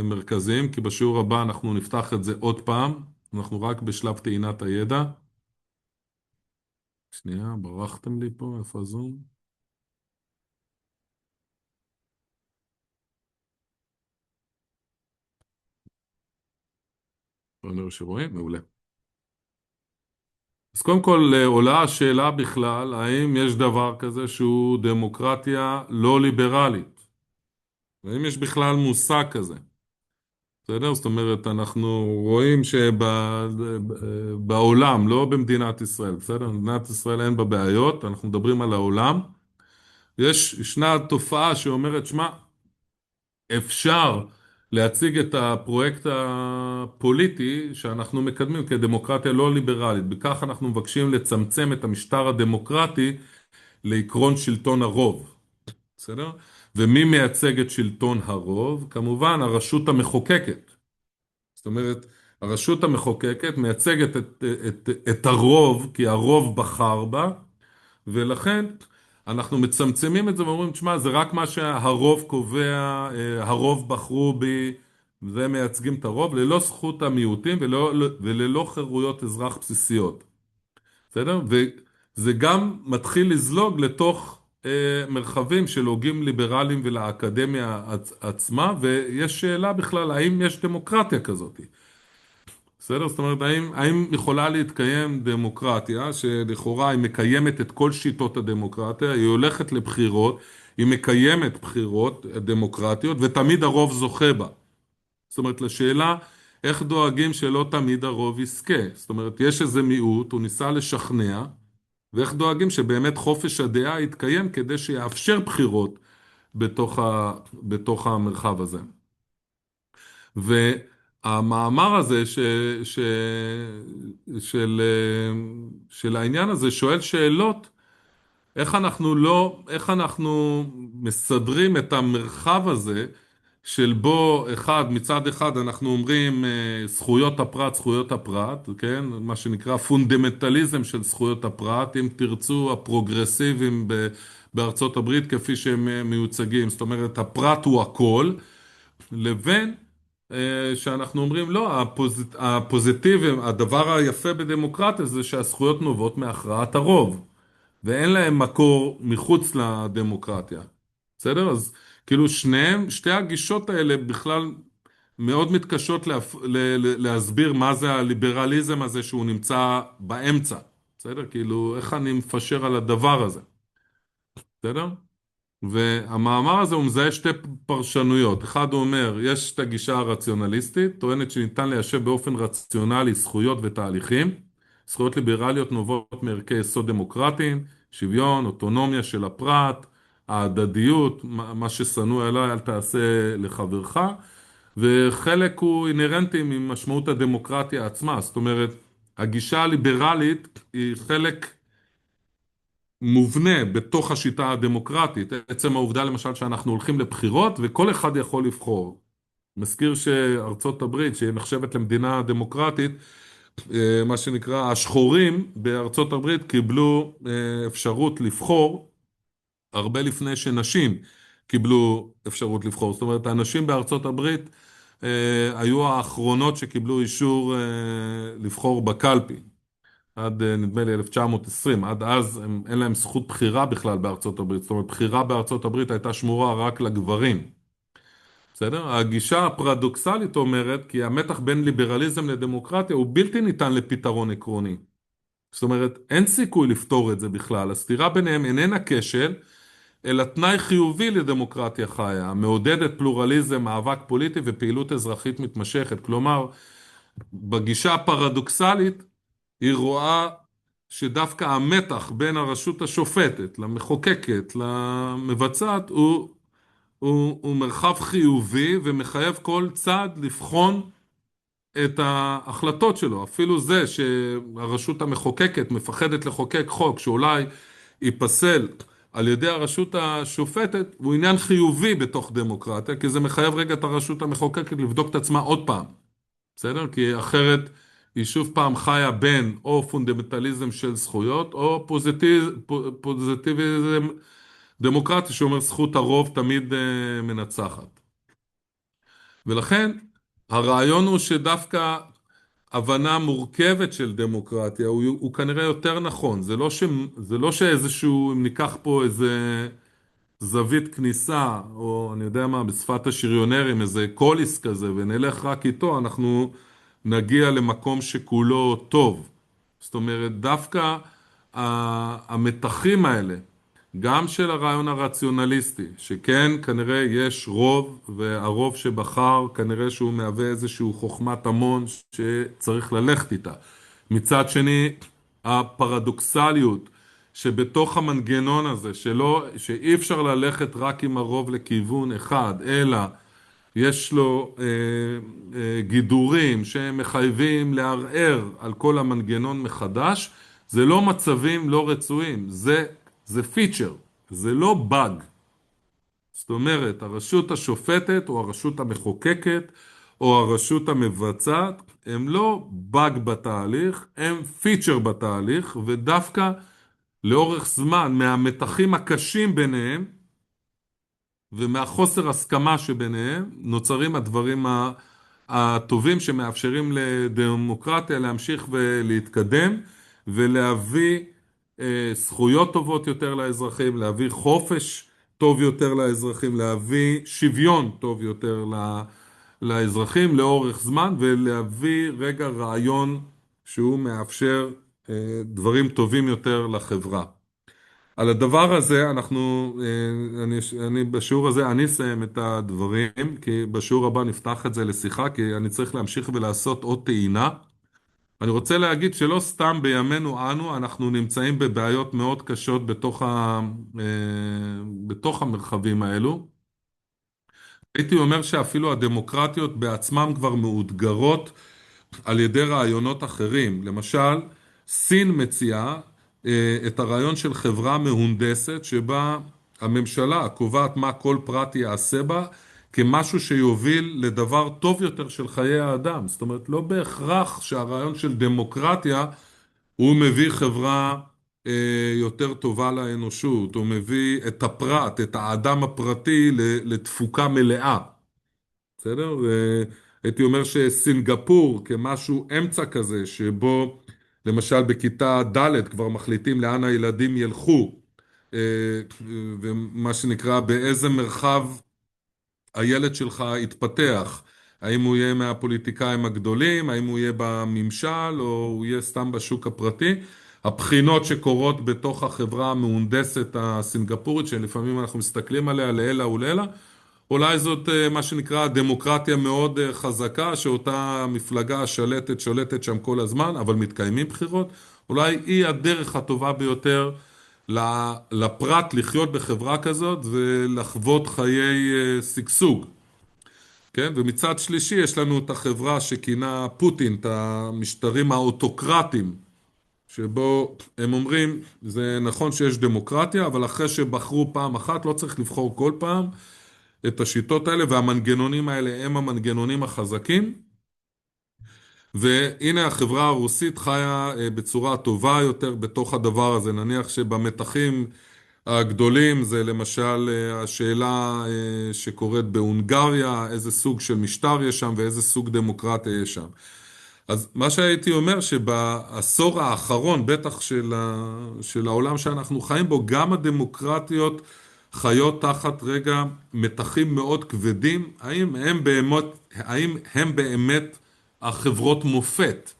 מרכזיים, כי בשיעור הבא אנחנו נפתח את זה עוד פעם. אנחנו רק בשלב טעינת הידע. שנייה, ברחתם לי פה, איפה הזום? לא נראה שרואים? מעולה. אז קודם כל עולה השאלה בכלל, האם יש דבר כזה שהוא דמוקרטיה לא ליברלית? האם יש בכלל מושג כזה? בסדר? זאת אומרת, אנחנו רואים שבעולם, לא במדינת ישראל, בסדר? במדינת ישראל אין בה בעיות, אנחנו מדברים על העולם. ישנה תופעה שאומרת, שמה, אפשר להציג את הפרויקט הפוליטי שאנחנו מקדמים כדמוקרטיה לא ליברלית. בכך אנחנו מבקשים לצמצם את המשטר הדמוקרטי לעקרון שלטון הרוב. בסדר? ומי מייצג את שלטון הרוב? כמובן, הרשות המחוקקת. זאת אומרת, הרשות המחוקקת מייצגת את הרוב, כי הרוב בחר בה, ולכן אנחנו מצמצמים את זה ואומרים, תשמע, זה רק מה שהרוב קובע, הרוב בחרו בי, זה מייצגים את הרוב, ללא זכות המיעוטים וללא חירויות אזרח בסיסיות. בסדר? וזה גם מתחיל לזלוג לתוך מרחבים של הוגים ליברליים ולאקדמיה עצמה, ויש שאלה בכלל, האם יש דמוקרטיה כזאת? בסדר? זאת אומרת, האם יכולה להתקיים דמוקרטיה שלכאורה היא מקיימת את כל שיטות הדמוקרטיה, היא הולכת לבחירות, היא מקיימת בחירות דמוקרטיות ותמיד הרוב זוכה בה. זאת אומרת, לשאלה איך דואגים שלא תמיד הרוב יזכה. זאת אומרת, יש איזה מיעוט, הוא ניסה לשכנע, ואיך דואגים שבאמת חופש הדעה יתקיים כדי שיאפשר בחירות בתוך המרחב הזה. והמאמר הזה ש, של, של העניין הזה שואל שאלות, איך אנחנו מסדרים את המרחב הזה של בו מצד אחד אנחנו אומרים זכויות הפרט, כן? מה שנקרא פונדמנטליזם של זכויות הפרט, אם תרצו הפרוגרסיביים בארצות הברית כפי שהם מיוצגים, זאת אומרת הפרט הוא הכל, לבין שאנחנו אומרים לא, הפוזיטיביים, הדבר היפה בדמוקרטיה זה שהזכויות נובעות מהכרעת הרוב, ואין להם מקור מחוץ לדמוקרטיה. בסדר? אז כאילו שתי הגישות האלה בכלל מאוד מתקשות להסביר מה זה הליברליזם הזה שהוא נמצא באמצע. בסדר? כאילו איך אני מפשר על הדבר הזה. בסדר? והמאמר הזה הוא מזהה שתי פרשנויות. אחד הוא אומר, יש את הגישה הרציונליסטית, טוענת שניתן ליישב באופן רציונלי זכויות ותהליכים. זכויות ליברליות נובעות מערכי יסוד דמוקרטיים, שוויון, אוטונומיה של הפרט, ההדדיות, מה ששנוא אליי אל תעשה לחברך, וחלק הוא אינרנטי ממשמעות הדמוקרטיה עצמה. זאת אומרת, הגישה הליברלית היא חלק מובנה בתוך השיטה הדמוקרטית. עצם העובדה למשל שאנחנו הולכים לבחירות וכל אחד יכול לבחור. מזכיר שארצות הברית, שהיא נחשבת למדינה דמוקרטית, מה שנקרא השחורים בארצות הברית קיבלו אפשרות לבחור הרבה לפני שנשים קיבלו אפשרות לבחור. זאת אומרת, האנשים בארצות הברית היו האחרונות שקיבלו אישור לבחור בקלפי. עד נדמה לי 1920, עד אז אין להם זכות בחירה בכלל בארצות הברית, זאת אומרת בחירה בארצות הברית הייתה שמורה רק לגברים. בסדר? הגישה הפרדוקסלית אומרת כי המתח בין ליברליזם לדמוקרטיה הוא בלתי ניתן לפתרון עקרוני. זאת אומרת אין סיכוי לפתור את זה בכלל, הסתירה ביניהם איננה כשל, אלא תנאי חיובי לדמוקרטיה חיה, מעודדת פלורליזם, מאבק פוליטי ופעילות אזרחית מתמשכת. כלומר, בגישה הפרדוקסלית היא רואה שדווקא המתח בין הרשות השופטת למחוקקת למבצעת הוא מרחב חיובי ומחייב כל צד לבחון את ההחלטות שלו. אפילו זה שהרשות המחוקקת מפחדת לחוקק חוק שאולי ייפסל על ידי הרשות השופטת, הוא עניין חיובי בתוך דמוקרטיה, כי זה מחייב רגע את הרשות המחוקקת לבדוק את עצמה עוד פעם. בסדר? כי אחרת היא שוב פעם חיה בין או פונדמנטליזם של זכויות או פוזיטיביזם דמוקרטי שאומר זכות הרוב תמיד מנצחת. ולכן הרעיון הוא שדווקא הבנה מורכבת של דמוקרטיה הוא כנראה יותר נכון. זה לא שאיזשהו, אם ניקח פה איזה זווית כניסה, או אני יודע מה, בשפת השריונרים, איזה קוליס כזה, ונלך רק איתו, אנחנו נגיע למקום שכולו טוב. זאת אומרת, דווקא המתחים האלה, גם של הרעיון הרציונליסטי, שכן כנראה יש רוב, והרוב שבחר כנראה שהוא מהווה איזשהו חוכמת המון שצריך ללכת איתה. מצד שני, הפרדוקסליות שבתוך המנגנון הזה, שאי אפשר ללכת רק עם הרוב לכיוון אחד, אלא יש לו גידורים שמחייבים לערער על כל המנגנון מחדש, זה לא מצבים לא רצויים, זה פיצ'ר, זה לא באג. זאת אומרת, הרשות השופטת או הרשות המחוקקת או הרשות המבצעת, הם לא באג בתהליך, הם פיצ'ר בתהליך, ודווקא לאורך זמן, מהמתחים הקשים ביניהם, ומהחוסר הסכמה שביניהם, נוצרים הדברים הטובים שמאפשרים לדמוקרטיה להמשיך ולהתקדם, ולהביא זכויות טובות יותר לאזרחים, להביא חופש טוב יותר לאזרחים, להביא שוויון טוב יותר לאזרחים לאורך זמן, ולהביא רגע רעיון שהוא מאפשר דברים טובים יותר לחברה. על הדבר הזה בשיעור הזה אני אסיים את הדברים, כי בשיעור הבא נפתח את זה לשיחה, כי אני צריך להמשיך ולעשות עוד טעינה. אני רוצה להגיד שלא סתם בימינו אנחנו נמצאים בבעיות מאוד קשות בתוך המרחבים האלו. הייתי אומר שאפילו הדמוקרטיות בעצמם כבר מאותגרות על ידי רעיונות אחרים. למשל, סין מציעה את הרעיון של חברה מהונדסת, שבה הממשלה קובעת מה כל פרט יעשה בה, כמשהו שיוביל לדבר טוב יותר של חיי האדם. זאת אומרת, לא בהכרח שהרעיון של דמוקרטיה הוא מביא חברה יותר טובה לאנושות, הוא מביא את הפרט, את האדם הפרטי לתפוקה מלאה. בסדר? הייתי אומר שסינגפור כמשהו אמצע כזה, שבו למשל בכיתה ד' כבר מחליטים לאן הילדים ילכו, ומה שנקרא באיזה מרחב הילד שלך יתפתח. האם הוא יהיה מהפוליטיקאים הגדולים, האם הוא יהיה בממשל, או הוא יהיה סתם בשוק הפרטי. הבחינות שקורות בתוך החברה המהונדסת הסינגפורית, שלפעמים אנחנו מסתכלים עליה לעילה ולעילה, אולי זאת מה שנקרא דמוקרטיה מאוד חזקה, שאותה מפלגה שולטת שם כל הזמן, אבל מתקיימים בחירות. אולי היא הדרך הטובה ביותר לפרט לחיות בחברה כזאת ולחוות חיי שגשוג. כן? ומצד שלישי יש לנו את החברה שכינה פוטין, את המשטרים האוטוקרטיים, שבו הם אומרים, זה נכון שיש דמוקרטיה, אבל אחרי שבחרו פעם אחת, לא צריך לבחור כל פעם את השיטות האלה, והמנגנונים האלה הם המנגנונים החזקים. והנה החברה הרוסית חיה בצורה טובה יותר בתוך הדבר הזה. נניח שבמתחים הגדולים זה למשל השאלה שקורית בהונגריה, איזה סוג של משטר יש שם ואיזה סוג דמוקרטיה יש שם. אז מה שהייתי אומר שבעשור האחרון, בטח של העולם שאנחנו חיים בו, גם הדמוקרטיות חיות תחת רגע מתחים מאוד כבדים. האם הם באמת החברות מופת,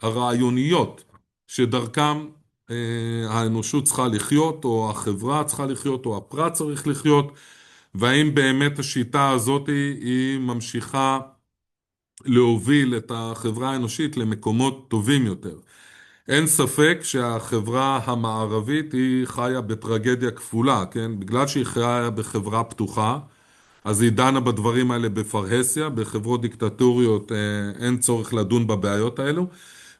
הרעיוניות, שדרכם האנושות צריכה לחיות, או החברה צריכה לחיות, או הפרט צריך לחיות, והאם באמת השיטה הזאת היא ממשיכה להוביל את החברה האנושית למקומות טובים יותר. אין ספק שהחברה המערבית היא חיה בטרגדיה כפולה, כן? בגלל שהיא חיה בחברה פתוחה, אז היא דנה בדברים האלה בפרהסיה, בחברות דיקטטוריות אין צורך לדון בבעיות האלו,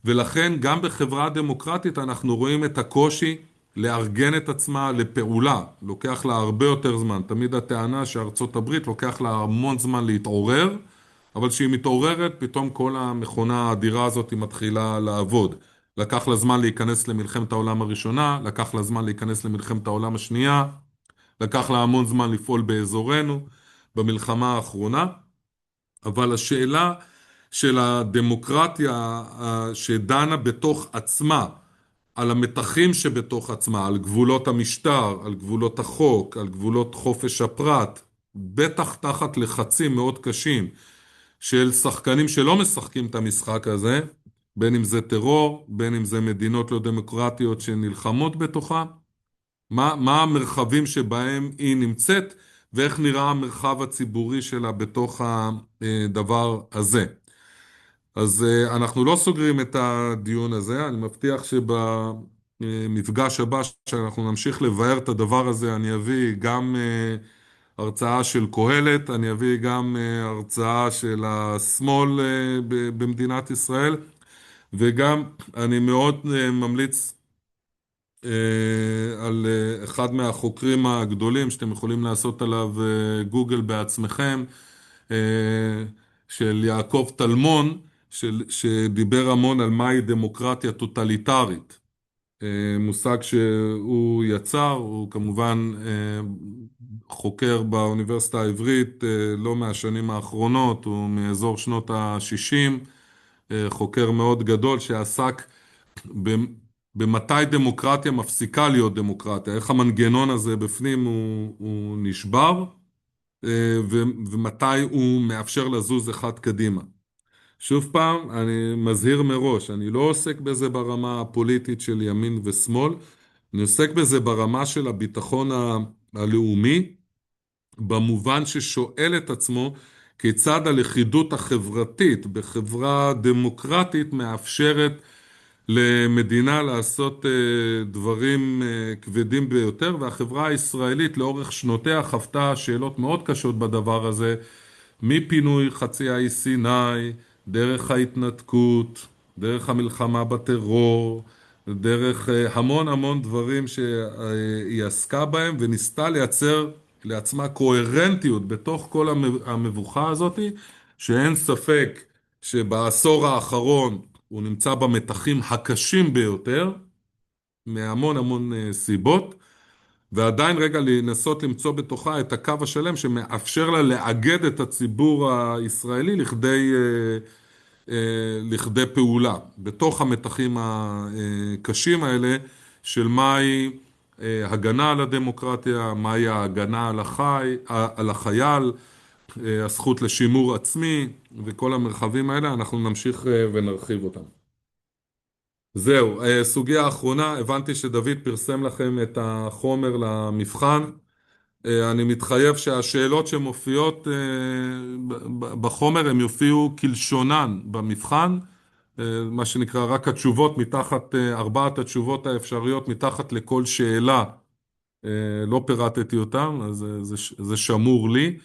ולכן גם בחברה דמוקרטית אנחנו רואים את הקושי לארגן את עצמה לפעולה. לוקח לה הרבה יותר זמן. תמיד הטענה שארצות הברית לוקח לה המון זמן להתעורר, אבל כשהיא מתעוררת, פתאום כל המכונה האדירה הזאת היא מתחילה לעבוד. לקח לה זמן להיכנס למלחמת העולם הראשונה, לקח לה זמן להיכנס למלחמת העולם השנייה, לקח לה המון זמן לפעול באזורנו, במלחמה האחרונה. אבל השאלה של הדמוקרטיה שדנה בתוך עצמה, על המתחים שבתוך עצמה, על גבולות המשטר, על גבולות החוק, על גבולות חופש הפרט, בטח תחת לחצים מאוד קשים של שחקנים שלא משחקים את המשחק הזה, בין אם זה טרור, בין אם זה מדינות לא דמוקרטיות שנלחמות בתוכה, מה המרחבים שבהם היא נמצאת, ואיך נראה המרחב הציבורי שלה בתוך הדבר הזה. אז אנחנו לא סוגרים את הדיון הזה, אני מבטיח שבמפגש הבא שאנחנו נמשיך לבאר את הדבר הזה, אני אביא גם הרצאה של קהלת, אני אביא גם הרצאה של השמאל במדינת ישראל, וגם אני מאוד ממליץ על אחד מהחוקרים הגדולים שאתם יכולים לעשות עליו גוגל בעצמכם, של יעקב טלמון, שדיבר המון על מהי דמוקרטיה טוטליטרית. מושג שהוא יצר, הוא כמובן חוקר באוניברסיטה העברית לא מהשנים האחרונות, הוא מאזור שנות ה-60, חוקר מאוד גדול שעסק במתי דמוקרטיה מפסיקה להיות דמוקרטיה, איך המנגנון הזה בפנים הוא נשבר, ומתי הוא מאפשר לזוז אחד קדימה. שוב פעם, אני מזהיר מראש, אני לא עוסק בזה ברמה הפוליטית של ימין ושמאל, אני עוסק בזה ברמה של הביטחון הלאומי, במובן ששואל את עצמו כיצד הלכידות החברתית בחברה דמוקרטית מאפשרת למדינה לעשות דברים כבדים ביותר, והחברה הישראלית לאורך שנותיה חוותה שאלות מאוד קשות בדבר הזה, מפינוי חצי האי סיני, דרך ההתנתקות, דרך המלחמה בטרור, דרך המון המון דברים שהיא עסקה בהם, וניסתה לייצר לעצמה קוהרנטיות בתוך כל המבוכה הזאת, שאין ספק שבעשור האחרון הוא נמצא במתחים הקשים ביותר, מהמון המון סיבות, ועדיין רגע לנסות למצוא בתוכה את הקו השלם שמאפשר לה לאגד את הציבור הישראלי לכדי פעולה, בתוך המתחים הקשים האלה של מהי הגנה על הדמוקרטיה, מהי ההגנה על החייל, הזכות לשימור עצמי, וכל המרחבים האלה אנחנו נמשיך ונרחיב אותם. זהו, סוגיה האחרונה, הבנתי שדוד פרסם לכם את החומר למבחן. אני מתחייב שהשאלות שמופיעות בחומר הם יופיעו כלשונן במבחן, מה שנקרא רק התשובות מתחת, 4 התשובות האפשריות מתחת לכל שאלה, לא פירטתי אותם, אז זה שמור לי,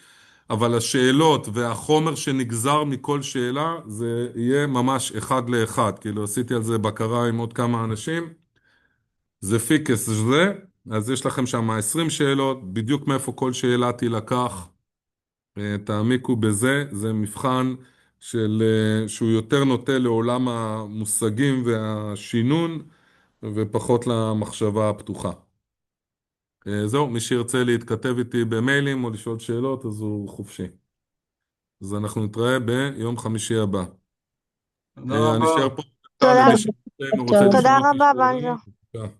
אבל השאלות והחומר שנגזר מכל שאלה זה יהיה ממש אחד לאחד, כאילו עשיתי על זה בקרה עם עוד כמה אנשים, זה פיקס זה, אז יש לכם שם 20 שאלות, בדיוק מאיפה כל שאלה תילקח, תעמיקו בזה, זה מבחן שהוא יותר נוטה לעולם המושגים והשינון, ופחות למחשבה הפתוחה. זהו, מי שירצה להתכתב איתי במיילים או לשאול שאלות, אז הוא חופשי. אז אנחנו נתראה ביום חמישי הבא. תודה אני רבה. אשאר פה. תודה. למי שרוצה לשאול תודה אותי רבה, שאלה. בנג'ו. בבקשה.